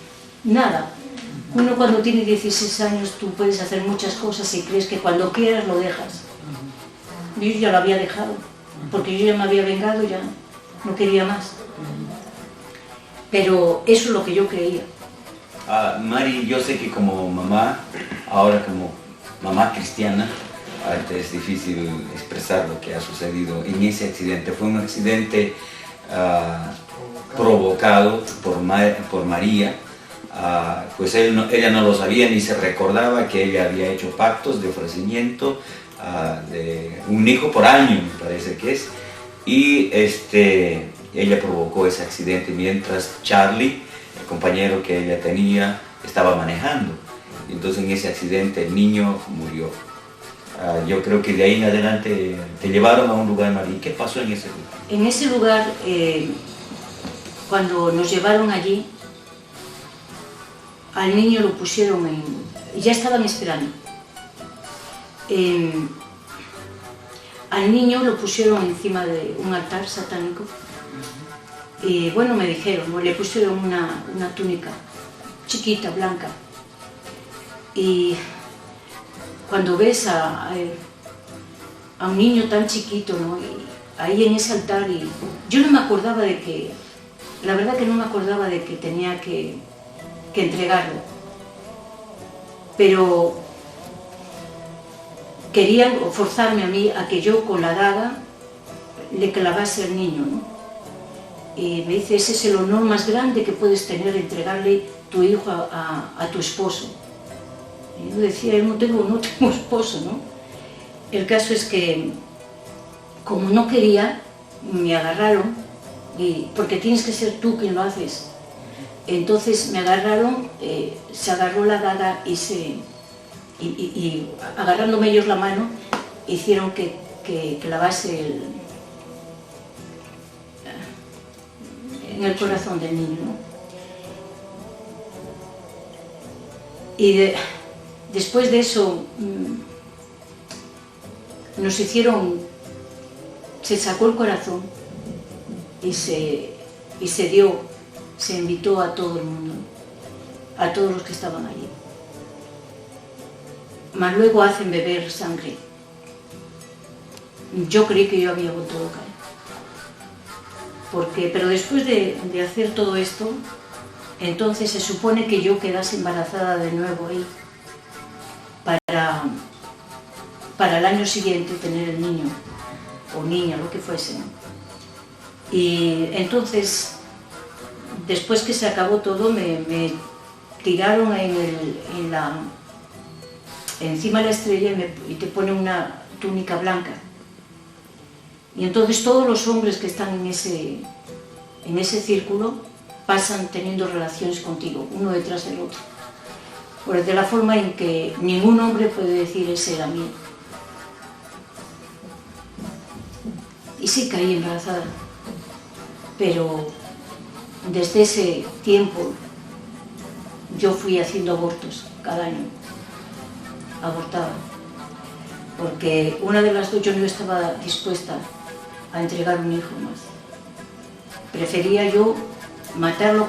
Speaker 4: nada. Uno cuando tiene 16 años tú puedes hacer muchas cosas y crees que cuando quieras lo dejas. Yo ya lo había dejado, porque yo ya me había vengado, ya no quería más. Pero eso es lo que yo creía.
Speaker 2: Mari, yo sé que como mamá, ahora como mamá cristiana, es difícil expresar lo que ha sucedido en ese accidente. Fue un accidente provocado por María. Pues ella no lo sabía ni se recordaba que ella había hecho pactos de ofrecimiento de un hijo por año, me parece que es, y ella provocó ese accidente mientras Charlie, el compañero que ella tenía, estaba manejando. Entonces en ese accidente el niño murió. Yo creo que de ahí en adelante te llevaron a un lugar, María. ¿Qué pasó en ese lugar?
Speaker 4: En ese lugar, cuando nos llevaron allí, al niño lo pusieron ya estaban esperando. Al niño lo pusieron encima de un altar satánico y bueno, me dijeron, le pusieron una túnica chiquita, blanca. Y cuando ves a un niño tan chiquito, ¿no? Y ahí en ese altar, y yo no me acordaba de que, la verdad que no me acordaba de que tenía que entregarlo, pero querían forzarme a mí a que yo con la daga le clavase al niño, ¿no? Y me dice, ese es el honor más grande que puedes tener, entregarle tu hijo a tu esposo. Y yo decía, no tengo esposo, ¿no? El caso es que, como no quería, me agarraron, porque tienes que ser tú quien lo haces. Entonces me agarraron, se agarró la daga y agarrándome ellos la mano, hicieron que clavase en el corazón del niño, ¿no? Y después de eso nos hicieron, se sacó el corazón y se invitó a todo el mundo, a todos los que estaban allí. Mas luego hacen beber sangre. Yo creí que yo había vuelto loca. Pero después de hacer todo esto, entonces se supone que yo quedase embarazada de nuevo ahí, para el año siguiente tener el niño, o niña, lo que fuese, ¿no? Y entonces, después que se acabó todo, me tiraron encima de la estrella y te ponen una túnica blanca. Y entonces todos los hombres que están en ese círculo pasan teniendo relaciones contigo, uno detrás del otro. De la forma en que ningún hombre puede decir, ese era mío. Y sí caí embarazada, pero desde ese tiempo yo fui haciendo abortos cada año, abortaba, porque una de las dos yo no estaba dispuesta a entregar un hijo más. Prefería yo matarlo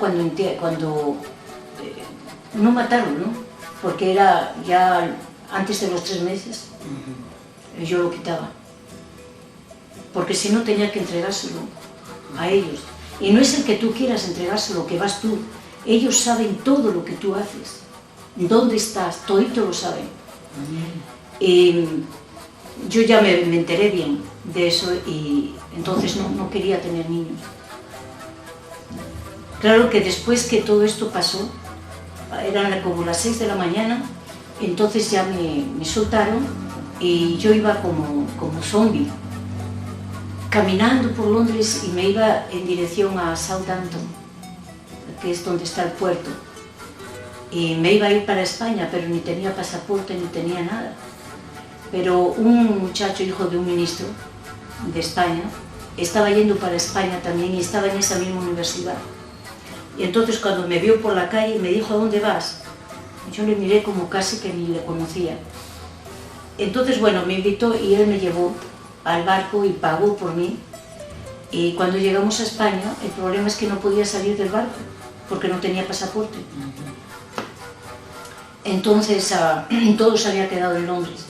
Speaker 4: no matarlo, ¿no? Porque era ya antes de los 3 meses, yo lo quitaba. Porque si no tenía que entregárselo a ellos. Y no es el que tú quieras entregárselo, que vas tú. Ellos saben todo lo que tú haces. ¿Dónde estás? Todito lo saben. Y yo ya me enteré bien de eso y entonces no quería tener niños. Claro que después que todo esto pasó, eran como las 6 de la mañana, entonces ya me soltaron y yo iba como zombie, caminando por Londres, y me iba en dirección a Southampton, que es donde está el puerto. Y me iba a ir para España, pero ni tenía pasaporte ni tenía nada. Pero un muchacho, hijo de un ministro de España, estaba yendo para España también y estaba en esa misma universidad. Y entonces cuando me vio por la calle me dijo, ¿a dónde vas? Yo le miré como casi que ni le conocía. Entonces, bueno, me invitó y él me llevó al barco y pagó por mí. Y cuando llegamos a España, el problema es que no podía salir del barco porque no tenía pasaporte. Entonces, todo se había quedado en Londres.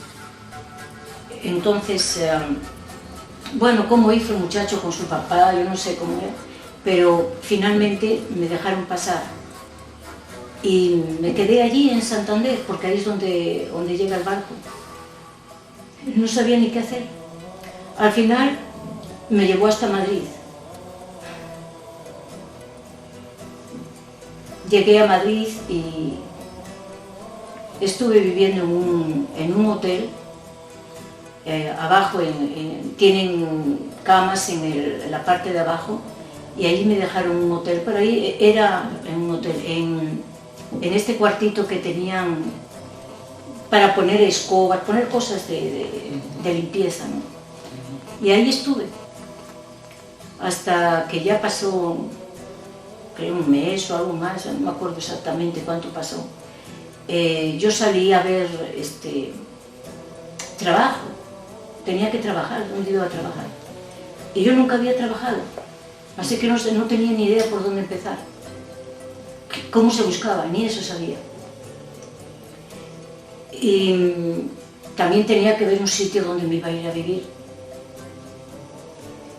Speaker 4: Entonces, bueno, cómo hizo el muchacho con su papá, yo no sé cómo era, pero finalmente me dejaron pasar. Y me quedé allí en Santander, porque ahí es donde llega el barco. No sabía ni qué hacer. Al final me llevó hasta Madrid. Llegué a Madrid y estuve viviendo en un hotel. Abajo tienen camas en la parte de abajo y ahí me dejaron un hotel, pero ahí era un hotel, en este cuartito que tenían para poner escobas, poner cosas de limpieza, ¿no? Y ahí estuve, hasta que ya pasó, creo, un mes o algo más, no me acuerdo exactamente cuánto pasó. Yo salí a ver trabajo, tenía que trabajar, ¿dónde iba a trabajar? Y yo nunca había trabajado, así que no tenía ni idea por dónde empezar. cómo se buscaba, ni eso sabía. Y también tenía que ver un sitio donde me iba a ir a vivir.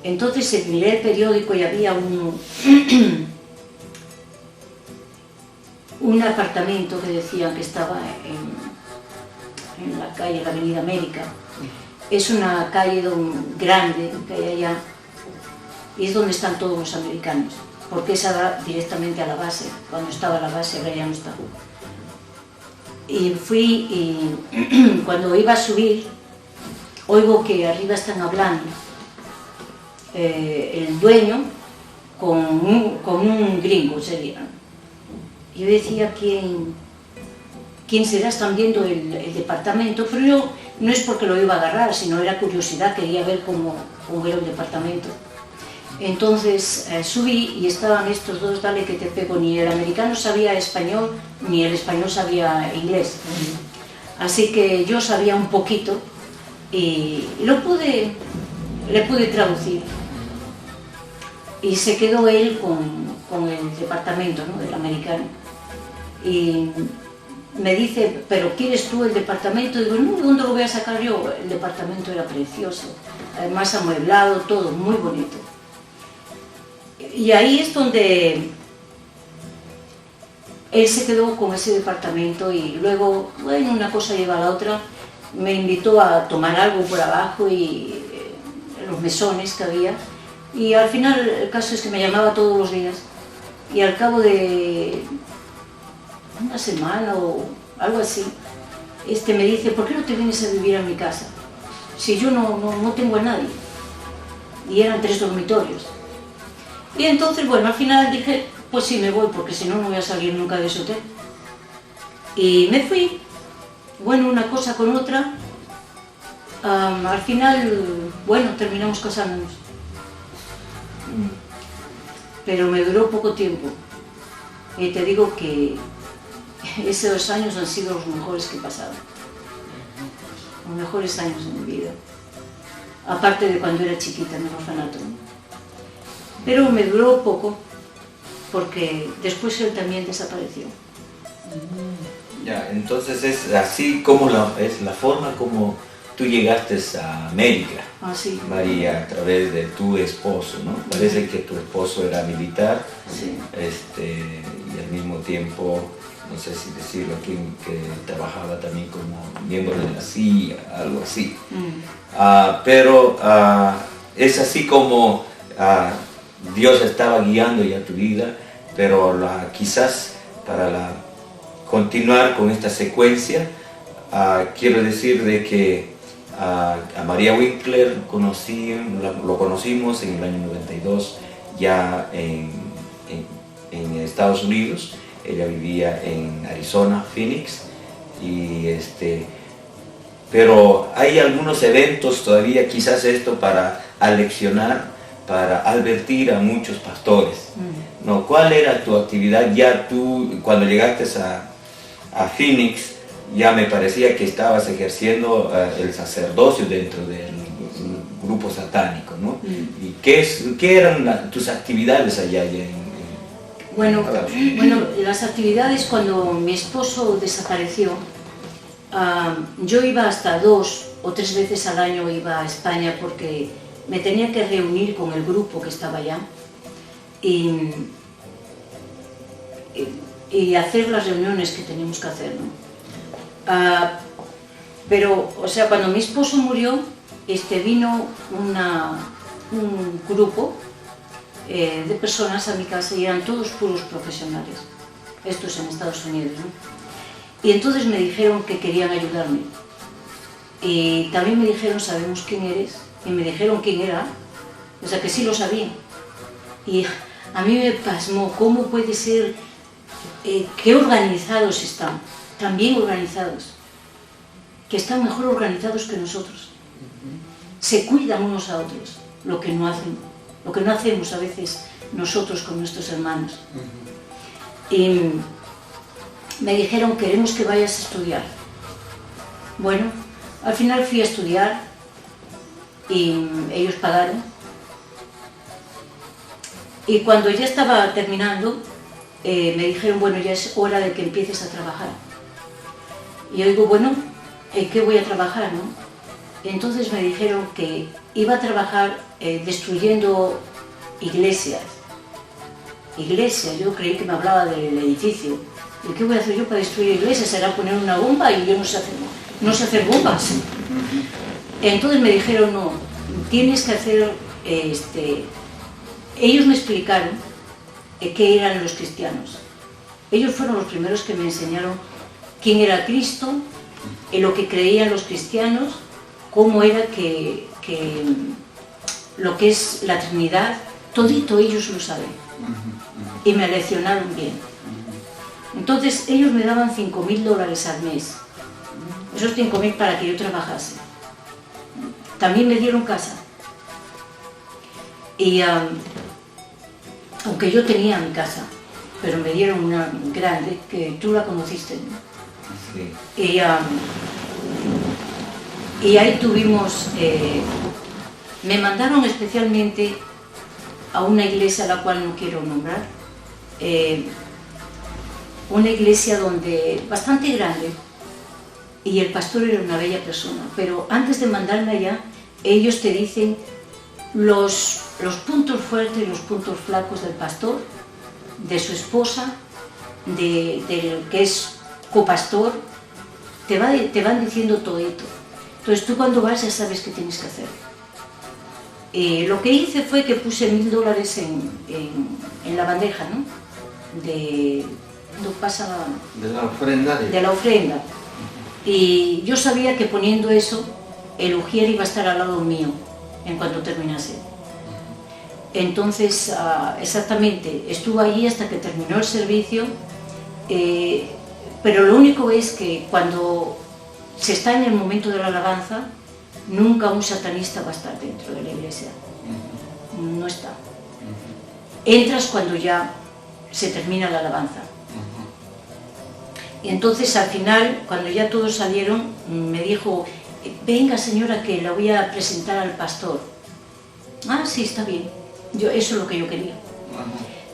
Speaker 4: Entonces miré el periódico y había un apartamento que decían que estaba en la calle, la Avenida América. Es una calle grande que hay allá y es donde están todos los americanos, porque esa va directamente a la base. Cuando estaba la base, ahora ya no está. Y fui y cuando iba a subir, oigo que arriba están hablando el dueño con un gringo, sería. Yo decía, ¿quién será? Están viendo el departamento, pero yo no es porque lo iba a agarrar, sino era curiosidad, quería ver cómo era el departamento. Entonces subí y estaban estos dos, dale que te pego, ni el americano sabía español, ni el español sabía inglés. Así que yo sabía un poquito y le pude traducir. Y se quedó él con el departamento, ¿no?, del americano. Y me dice, ¿pero quieres tú el departamento? Digo, no, ¿dónde lo voy a sacar yo? El departamento era precioso, además amueblado, todo muy bonito. Y ahí es donde él se quedó con ese departamento y luego, bueno, una cosa lleva a la otra, me invitó a tomar algo por abajo y los mesones que había. Y al final el caso es que me llamaba todos los días y al cabo de una semana o algo así, me dice, ¿por qué no te vienes a vivir a mi casa? Si yo no tengo a nadie. Y eran 3 dormitorios. Y entonces, bueno, al final dije, pues sí, me voy, porque si no, no voy a salir nunca de ese hotel. Y me fui, bueno, una cosa con otra. Al final, bueno, terminamos casándonos. Pero me duró poco tiempo. Y te digo que esos 2 años han sido los mejores que he pasado. Los mejores años de mi vida. Aparte de cuando era chiquita en el orfanato. Pero me duró poco, porque después él también desapareció.
Speaker 2: Ya, entonces es así como es la forma como tú llegaste a América,
Speaker 4: Sí.
Speaker 2: María, a través de tu esposo, ¿no? Parece que tu esposo era militar,
Speaker 4: Sí.
Speaker 2: Y al mismo tiempo, no sé si decirlo aquí, que trabajaba también como miembro de la CIA, algo así. Pero es así como Dios estaba guiando ya tu vida, pero quizás para continuar con esta secuencia, quiero decir de que a María Winkler lo conocimos en el año 92 ya en Estados Unidos. Ella vivía en Arizona, Phoenix, pero hay algunos eventos todavía, quizás esto para aleccionar, para advertir a muchos pastores, ¿no? ¿Cuál era tu actividad ya tú, cuando llegaste a Phoenix, ya me parecía que estabas ejerciendo el sacerdocio dentro del grupo satánico, ¿no? ¿Y qué eran tus actividades allá
Speaker 4: Bueno, las actividades cuando mi esposo desapareció, yo iba hasta 2 o 3 veces al año iba a España porque me tenía que reunir con el grupo que estaba allá y hacer las reuniones que teníamos que hacer, ¿no? Pero, o sea, cuando mi esposo murió, vino un grupo de personas a mi casa y eran todos puros profesionales, estos en Estados Unidos, ¿no? Y entonces me dijeron que querían ayudarme y también me dijeron, sabemos quién eres, y me dijeron quién era, o sea que sí lo sabían. Y a mí me pasmó cómo puede ser, qué organizados están, tan bien organizados, que están mejor organizados que nosotros. Se cuidan unos a otros, lo que no hacemos a veces nosotros con nuestros hermanos. Y me dijeron, queremos que vayas a estudiar. Bueno, al final fui a estudiar y ellos pagaron. Y cuando ya estaba terminando, me dijeron, bueno, ya es hora de que empieces a trabajar. Y yo digo, bueno, ¿en qué voy a trabajar, no? Entonces me dijeron que iba a trabajar destruyendo iglesias. Iglesias, yo creí que me hablaba del edificio. ¿Y qué voy a hacer yo para destruir iglesias? ¿Será poner una bomba? Y yo no sé hacer bombas. Entonces me dijeron, no, tienes que hacer... Ellos me explicaron qué eran los cristianos. Ellos fueron los primeros que me enseñaron quién era Cristo, en lo que creían los cristianos, cómo era que lo que es la Trinidad, todito ellos lo saben. Y me leccionaron bien. Entonces ellos me daban $5.000 al mes. Esos 5.000 para que yo trabajase. También me dieron casa. Y aunque yo tenía mi casa, pero me dieron una grande, que tú la conociste, ¿no? Sí. Y ahí tuvimos, me mandaron especialmente a una iglesia a la cual no quiero nombrar, una iglesia bastante grande, y el pastor era una bella persona, pero antes de mandarme allá, ellos te dicen los puntos fuertes y los puntos flacos del pastor, de su esposa, del que es copastor, te van diciendo todo esto. Entonces tú cuando vas ya sabes qué tienes que hacer. Lo que hice fue que puse $1.000 en la bandeja, ¿no? De la ofrenda. De la ofrenda. Y yo sabía que poniendo eso, el ujier iba a estar al lado mío en cuanto terminase. Entonces, exactamente, estuve allí hasta que terminó el servicio, pero lo único es que cuando se está en el momento de la alabanza, nunca un satanista va a estar dentro de la iglesia. No está. Entras cuando ya se termina la alabanza. Y entonces al final, cuando ya todos salieron, me dijo, venga señora que la voy a presentar al pastor. Ah, sí, está bien. Eso es lo que yo quería.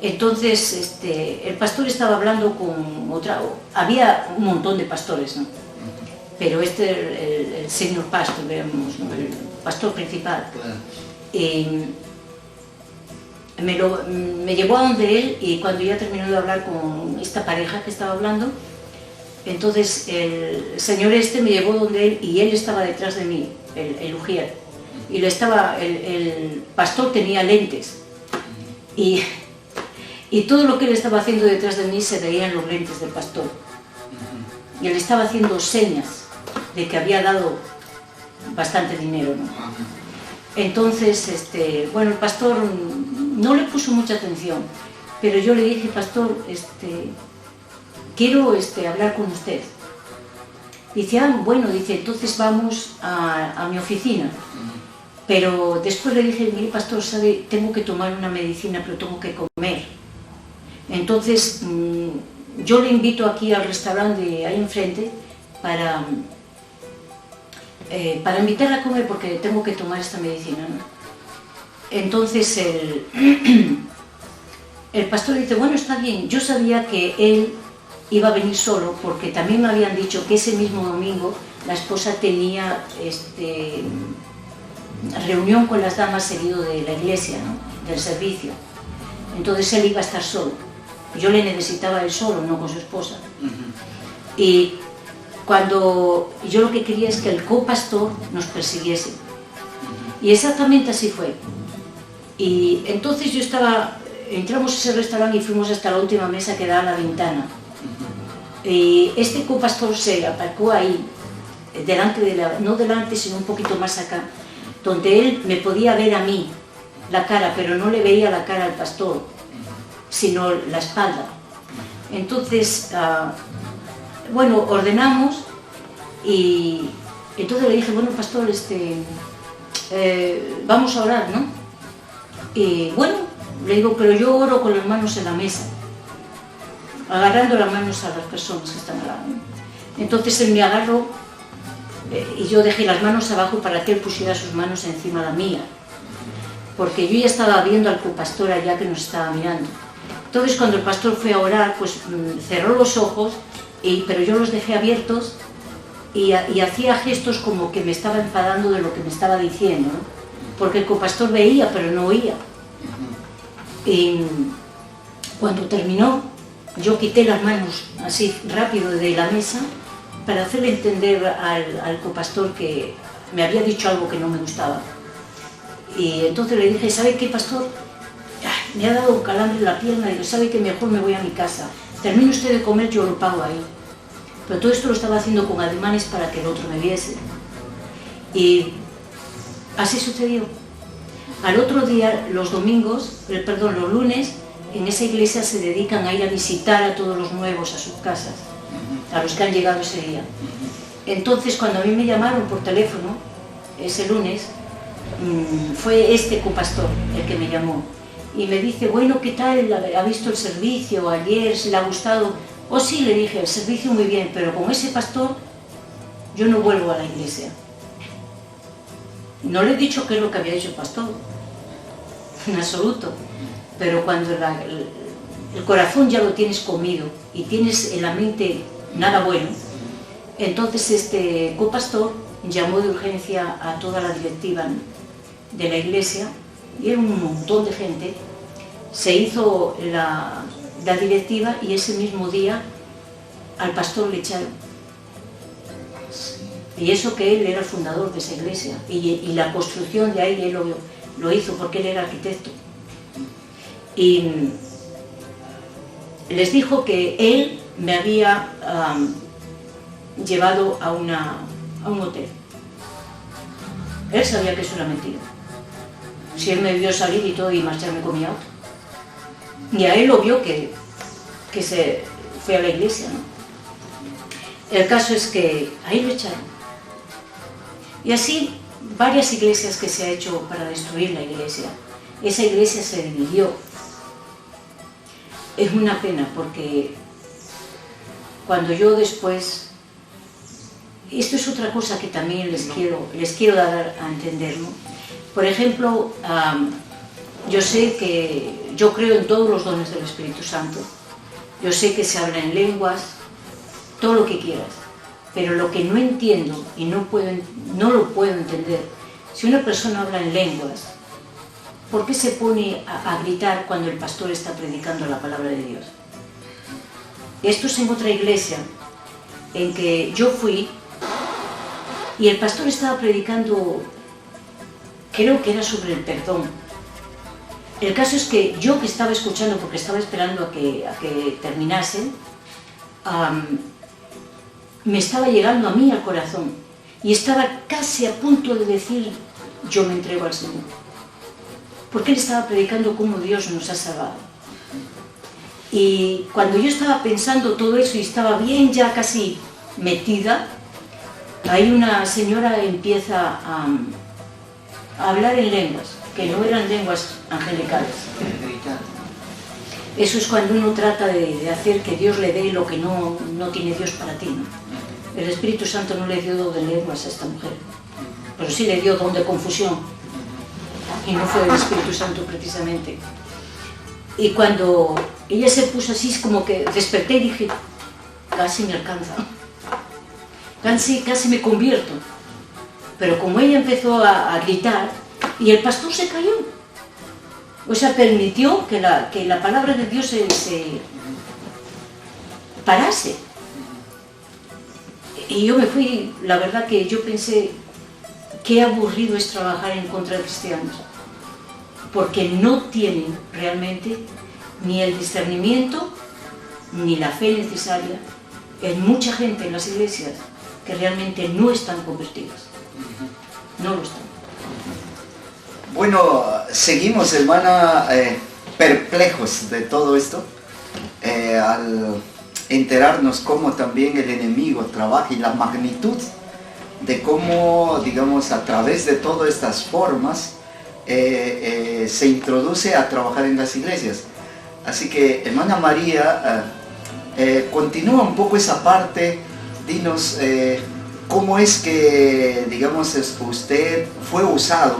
Speaker 4: Entonces el pastor estaba hablando con otra, había un montón de pastores, ¿no? Pero el señor pastor, digamos, ¿no? El pastor principal. Me llevó a donde él, y cuando ya terminó de hablar con esta pareja que estaba hablando, entonces el señor me llevó donde él, y él estaba detrás de mí, el ujier, y el pastor tenía lentes, y todo lo que él estaba haciendo detrás de mí se veía en los lentes del pastor, y él estaba haciendo señas de que había dado bastante dinero, ¿no? Entonces, bueno, el pastor no le puso mucha atención, pero yo le dije, pastor, quiero hablar con usted. Dice, bueno, entonces vamos a mi oficina. Pero después le dije, mire pastor, sabe, tengo que tomar una medicina, pero tengo que comer. Entonces, yo le invito aquí al restaurante de ahí enfrente para invitarla a comer porque tengo que tomar esta medicina, ¿no? Entonces el pastor dice, bueno, está bien. Yo sabía que él iba a venir solo porque también me habían dicho que ese mismo domingo la esposa tenía reunión con las damas seguido de la iglesia, ¿no? Del servicio. Entonces él iba a estar solo. Yo le necesitaba él solo, no con su esposa. Y cuando yo lo que quería es que el copastor nos persiguiese. Y exactamente así fue. Y entonces entramos a ese restaurante y fuimos hasta la última mesa que da a la ventana. Y este copastor se aparcó ahí, no delante, sino un poquito más acá, donde él me podía ver a mí la cara, pero no le veía la cara al pastor, sino la espalda. Entonces, bueno, ordenamos y entonces le dije, bueno, pastor, vamos a orar, ¿no? Y bueno, le digo, pero yo oro con las manos en la mesa, agarrando las manos a las personas que están al lado. Entonces él me agarró y yo dejé las manos abajo para que él pusiera sus manos encima de la mía, porque yo ya estaba viendo al copastor allá que nos estaba mirando. Entonces cuando el pastor fue a orar, pues cerró los ojos, pero yo los dejé abiertos y hacía gestos como que me estaba enfadando de lo que me estaba diciendo, ¿no? Porque el copastor veía pero no oía. Y cuando terminó, yo quité las manos así rápido de la mesa para hacerle entender al copastor que me había dicho algo que no me gustaba. Y entonces le dije, ¿sabe qué, pastor? Me ha dado un calambre en la pierna y sabe que mejor me voy a mi casa. Termine usted de comer, yo lo pago ahí. Pero todo esto lo estaba haciendo con ademanes para que el otro me viese. Y así sucedió. Al otro día, los lunes, en esa iglesia se dedican a ir a visitar a todos los nuevos a sus casas, a los que han llegado ese día. Entonces, cuando a mí me llamaron por teléfono, ese lunes, fue este copastor el que me llamó. Y me dice, bueno, ¿qué tal? ¿Ha visto el servicio ayer? ¿Se le ha gustado? Oh, sí, le dije, el servicio muy bien, pero con ese pastor yo no vuelvo a la iglesia. No le he dicho qué es lo que había hecho el pastor, en absoluto. Pero cuando el corazón ya lo tienes comido y tienes en la mente nada bueno, entonces este copastor llamó de urgencia a toda la directiva de la iglesia, y era un montón de gente. Se hizo la directiva y ese mismo día al pastor le echaron. Y eso que él era el fundador de esa iglesia, y la construcción de ahí él lo hizo porque él era arquitecto. Y les dijo que él me había llevado a un hotel. Él sabía que eso era mentira. Si él me vio salir y todo y marcharme con mi auto. Y a él lo vio que se fue a la iglesia, ¿no? El caso es que ahí lo echaron. Y así varias iglesias que se ha hecho para destruir la iglesia. Esa iglesia se dividió. Es una pena porque cuando yo después... Esto es otra cosa que también les quiero dar a entender, ¿no? Por ejemplo, yo creo en todos los dones del Espíritu Santo. Yo sé que se habla en lenguas, todo lo que quieras. Pero lo que no entiendo y no lo puedo entender, si una persona habla en lenguas, ¿por qué se pone a gritar cuando el pastor está predicando la palabra de Dios? Esto es en otra iglesia en que yo fui y el pastor estaba predicando, creo que era sobre el perdón. El caso es que yo que estaba escuchando, porque estaba esperando a que terminasen, me estaba llegando a mí al corazón y estaba casi a punto de decir, yo me entrego al Señor. Porque él estaba predicando cómo Dios nos ha salvado. Y cuando yo estaba pensando todo eso y estaba bien ya casi metida, ahí una señora empieza a hablar en lenguas, que no eran lenguas angelicales. Eso es cuando uno trata de hacer que Dios le dé lo que no tiene Dios para ti, ¿no? El Espíritu Santo no le dio don de lenguas a esta mujer, pero sí le dio don de confusión. Y no fue el Espíritu Santo precisamente. Y cuando ella se puso así, es como que desperté y dije, casi me alcanza, casi me convierto. Pero como ella empezó a gritar, y el pastor se cayó. O sea, permitió que la palabra de Dios se parase. Y yo me fui, la verdad que yo pensé, qué aburrido es trabajar en contra de cristianos, porque no tienen realmente ni el discernimiento ni la fe necesaria. Hay mucha gente en las iglesias que realmente no están convertidas, no lo están.
Speaker 3: Bueno, seguimos, hermana, perplejos de todo esto, al enterarnos cómo también el enemigo trabaja y la magnitud de cómo, digamos, a través de todas estas formas se introduce a trabajar en las iglesias. Así que, hermana María, continúa un poco esa parte, dinos cómo es que, digamos, usted fue usado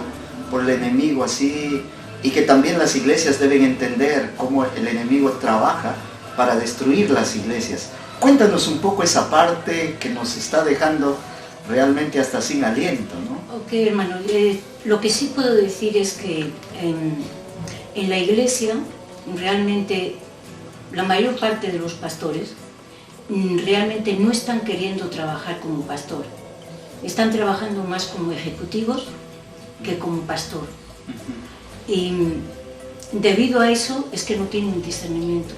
Speaker 3: por el enemigo así, y que también las iglesias deben entender cómo el enemigo trabaja para destruir las iglesias. Cuéntanos un poco esa parte que nos está dejando realmente hasta sin aliento, ¿no?
Speaker 4: Ok, hermano, lo que sí puedo decir es que en la iglesia realmente la mayor parte de los pastores realmente no están queriendo trabajar como pastor. Están trabajando más como ejecutivos que como pastor. Y debido a eso es que no tienen discernimiento.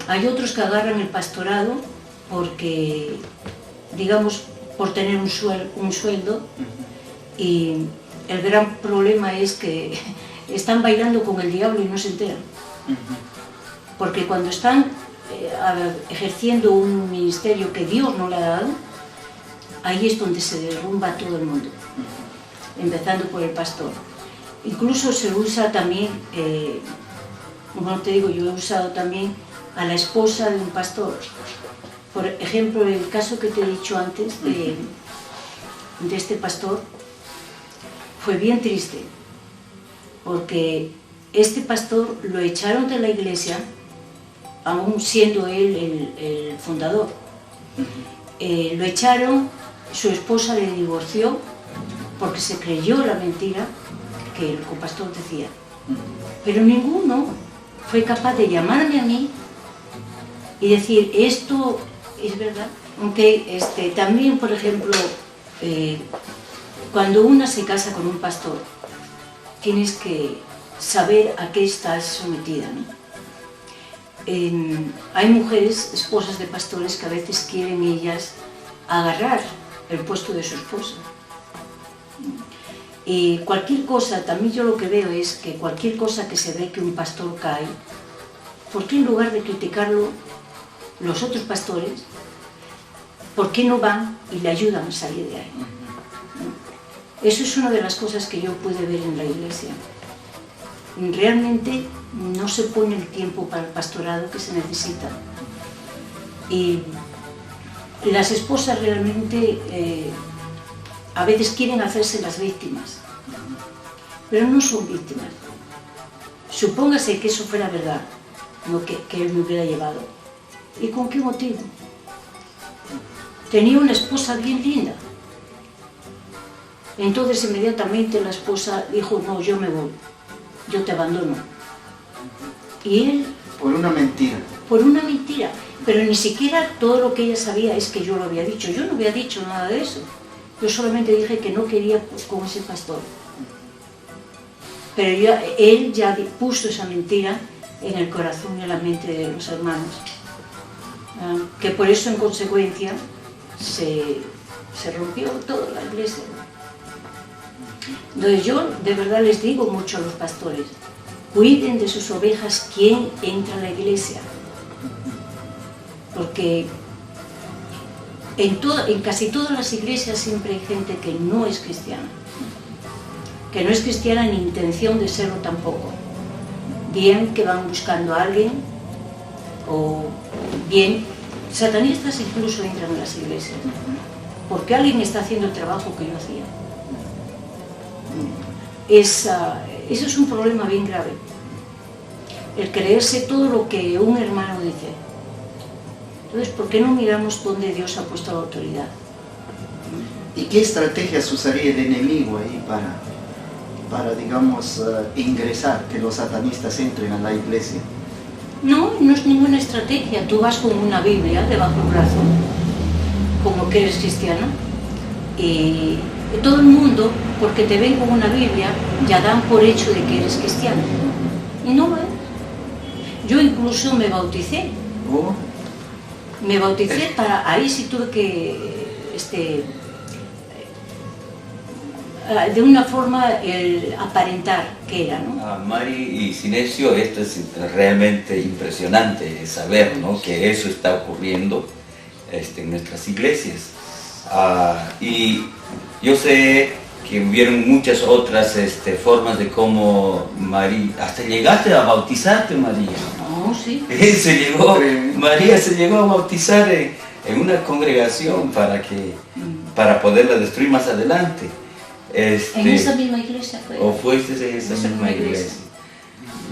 Speaker 4: Hay otros que agarran el pastorado porque, digamos, por tener un sueldo, y el gran problema es que están bailando con el diablo y no se enteran. Porque cuando están ejerciendo un ministerio que Dios no le ha dado, ahí es donde se derrumba todo el mundo, empezando por el pastor. Incluso se usa también, como te digo, yo he usado también a la esposa de un pastor. Por ejemplo, el caso que te he dicho antes de este pastor fue bien triste, porque este pastor lo echaron de la iglesia, aún siendo él el fundador. Lo echaron, su esposa le divorció porque se creyó la mentira que el copastor decía. Pero ninguno fue capaz de llamarme a mí y decir, esto es verdad. Aunque también, por ejemplo, cuando una se casa con un pastor, tienes que saber a qué estás sometida, ¿no? Hay mujeres, esposas de pastores, que a veces quieren ellas agarrar el puesto de su esposa. Y cualquier cosa, también yo lo que veo es que cualquier cosa que se ve que un pastor cae, ¿por qué en lugar de criticarlo los otros pastores, por qué no van y le ayudan a salir de ahí? Eso es una de las cosas que yo pude ver en la iglesia. Realmente no se pone el tiempo para el pastorado que se necesita. Y las esposas realmente a veces quieren hacerse las víctimas, pero no son víctimas. Supóngase que eso fuera verdad, no que él me hubiera llevado. ¿Y con qué motivo? Tenía una esposa bien linda. Entonces inmediatamente la esposa dijo, no, yo me voy, yo te abandono. Y él...
Speaker 3: Por una mentira.
Speaker 4: Por una mentira. Pero ni siquiera todo lo que ella sabía es que yo lo había dicho. Yo no había dicho nada de eso. Yo solamente dije que no quería con ese pastor. Pero él ya puso esa mentira en el corazón y en la mente de los hermanos. Que por eso, en consecuencia, se rompió toda la iglesia. Entonces yo de verdad les digo mucho a los pastores, cuiden de sus ovejas quien entra a la iglesia. Porque en casi todas las iglesias siempre hay gente que no es cristiana. Que no es cristiana ni intención de serlo tampoco. Bien que van buscando a alguien, o bien satanistas incluso entran en las iglesias. Porque alguien está haciendo el trabajo que yo hacía. Eso es un problema bien grave. El creerse todo lo que un hermano dice. Entonces, ¿por qué no miramos dónde Dios ha puesto la autoridad?
Speaker 3: ¿Y qué estrategias usaría el enemigo ahí para digamos, ingresar, que los satanistas entren a la iglesia?
Speaker 4: No, no es ninguna estrategia. Tú vas con una Biblia debajo del brazo, como que eres cristiano, y todo el mundo, porque te ven con una Biblia, ya dan por hecho de que eres cristiano. Y no lo es. Yo incluso me bauticé.
Speaker 3: ¿Oh?
Speaker 4: Me bauticé para... Ahí sí tuve que... de una forma aparentar que era, ¿no?
Speaker 2: Mari y Sinesio, esto es realmente impresionante saber, ¿no?, que eso está ocurriendo en nuestras iglesias. Y yo sé que hubieron muchas otras formas de cómo María, hasta llegaste a bautizarte, María.
Speaker 4: No, sí.
Speaker 2: María se llegó a bautizar en una congregación para poderla destruir más adelante.
Speaker 4: En esa misma iglesia fue.
Speaker 2: ¿O fuiste en esa
Speaker 4: Esa
Speaker 2: misma
Speaker 4: iglesia.
Speaker 2: iglesia?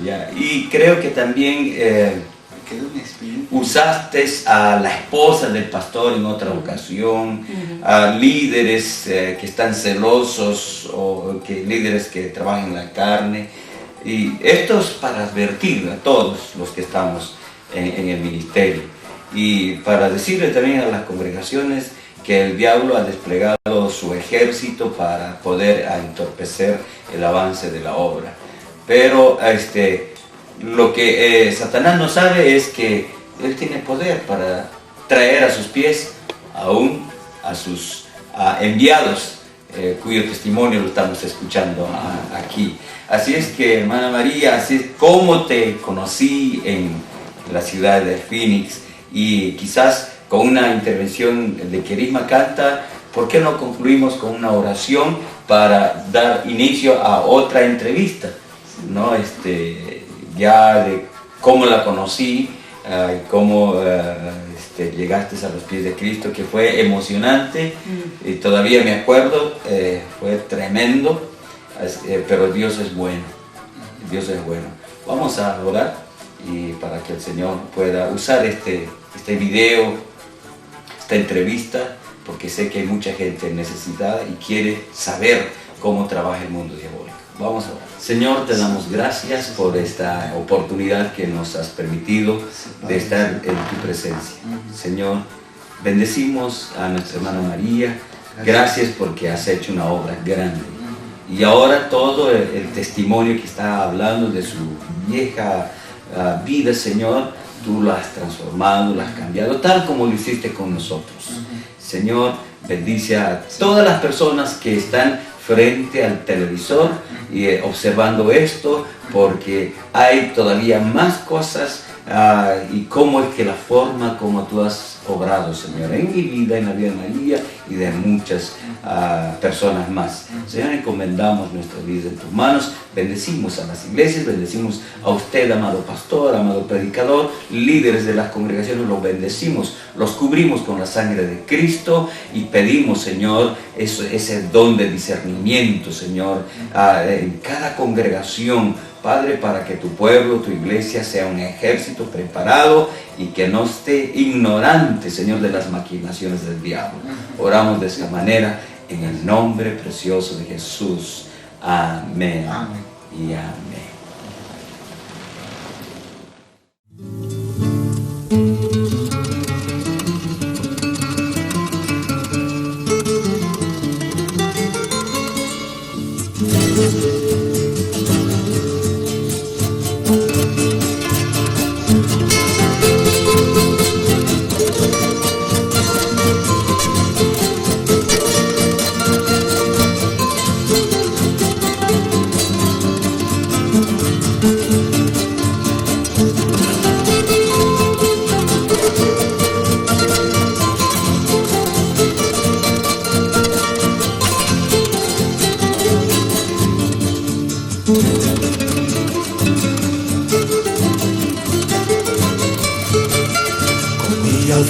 Speaker 2: Ya. Y creo que también
Speaker 3: Quedó una experiencia.
Speaker 2: usaste a la esposa del pastor en otra ocasión, a líderes que están celosos o líderes que trabajan en la carne. Y esto es para advertir a todos los que estamos en el ministerio y para decirle también a las congregaciones que el diablo ha desplegado su ejército para poder entorpecer el avance de la obra. Pero lo que Satanás no sabe es que él tiene poder para traer a sus pies aún a sus enviados, cuyo testimonio lo estamos escuchando aquí. Así es que, hermana María, así es como te conocí en la ciudad de Phoenix, y quizás con una intervención de Querigma Canta, ¿por qué no concluimos con una oración para dar inicio a otra entrevista? ¿No? Ya de cómo la conocí, cómo llegaste a los pies de Cristo, que fue emocionante, y todavía me acuerdo, fue tremendo, pero Dios es bueno, Dios es bueno. Vamos a orar y para que el Señor pueda usar este video, esta entrevista, porque sé que hay mucha gente necesitada y quiere saber cómo trabaja el mundo diabólico. Vamos a orar. Señor, te damos gracias por esta oportunidad que nos has permitido de estar en tu presencia. Señor, bendecimos a nuestra hermana María. Gracias porque has hecho una obra grande. Y ahora todo el testimonio que está hablando de su vieja vida, Señor, tú lo has transformado, lo has cambiado, tal como lo hiciste con nosotros. Señor, bendice a todas las personas que están frente al televisor y observando esto, porque hay todavía más cosas y cómo es que la forma como tú has obrado, Señor, en mi vida, en la vida de María y de muchas personas más. Señor, encomendamos nuestra vida en tus manos, bendecimos a las iglesias, bendecimos a usted, amado pastor, amado predicador, líderes de las congregaciones, los bendecimos, los cubrimos con la sangre de Cristo y pedimos, Señor, ese don de discernimiento, Señor, en cada congregación, Padre, para que tu pueblo, tu iglesia sea un ejército preparado y que no esté ignorante, Señor, de las maquinaciones del diablo. Oramos de esa manera en el nombre precioso de Jesús. Amén.
Speaker 3: Amén.
Speaker 2: Y amén.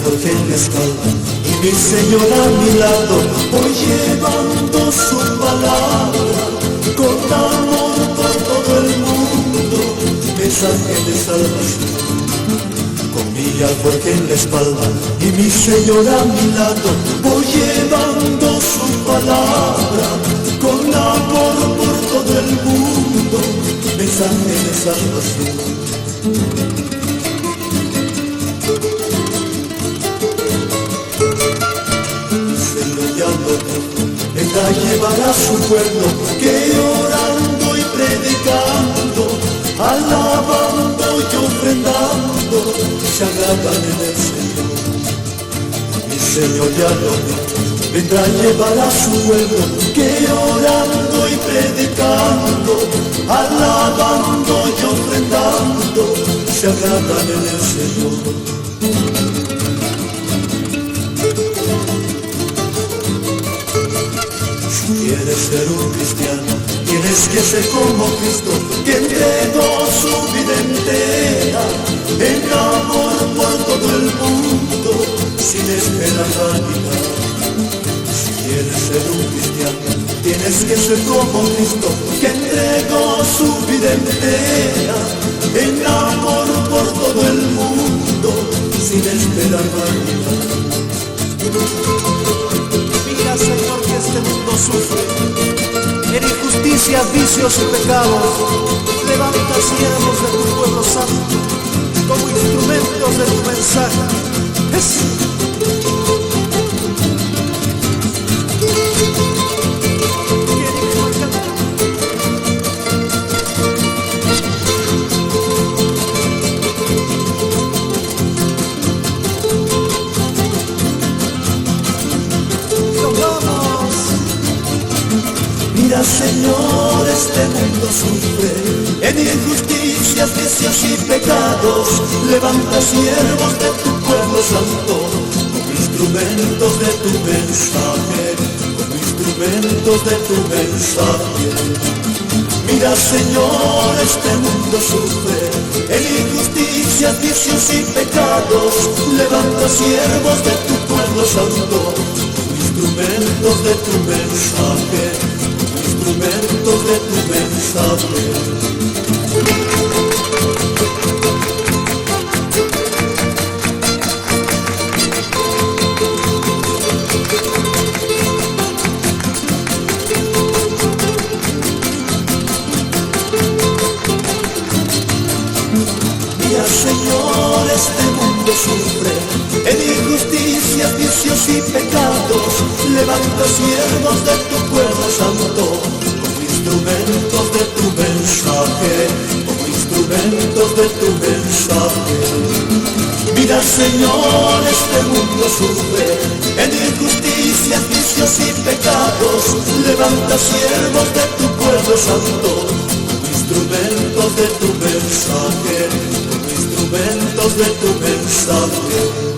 Speaker 5: Porque en la espalda y mi Señor a mi lado, voy llevando su palabra con amor por todo el mundo, mensaje de salvación. Con mi alforje en la espalda y mi Señor a mi lado, voy llevando su palabra con amor por todo el mundo, mensaje de salvación. Vendrá a llevar a su pueblo que orando y predicando, alabando y ofrendando, se agradan en el Señor. Mi Señor ya lo ve, vendrá a llevar a su pueblo que orando y predicando, alabando y ofrendando, se agradan en el Señor. Quieres ser un cristiano, tienes que ser como Cristo, que entregó su vida entera en amor por todo el mundo, sin esperar la vida. Si quieres ser un cristiano, tienes que soy como Cristo, que entregó su vida entera en amor por todo el mundo, sin esperar nada.
Speaker 1: Mira, Señor, que este mundo sufre en injusticias, vicios y pecados. Levanta siervos de tu pueblo santo como instrumentos de tu mensaje.
Speaker 5: Mira, Señor, este mundo sufre en injusticias, vicios y pecados. Levanta siervos de tu pueblo santo como instrumentos de tu mensaje, como instrumentos de tu mensaje. Mira, Señor, este mundo sufre en injusticias, vicios y pecados. Levanta siervos de tu pueblo santo como instrumentos de tu mensaje, instrumentos de tu mensaje. Mira, Señor, este mundo sufre en injusticias, vicios y pecados. Levanta siervos de tu pueblo santo como instrumentos de tu mensaje, como instrumentos de tu mensaje. Mira, Señor, este mundo sufre en injusticias, vicios y pecados. Levanta siervos de tu pueblo santo como instrumentos de tu mensaje, como instrumentos de tu mensaje.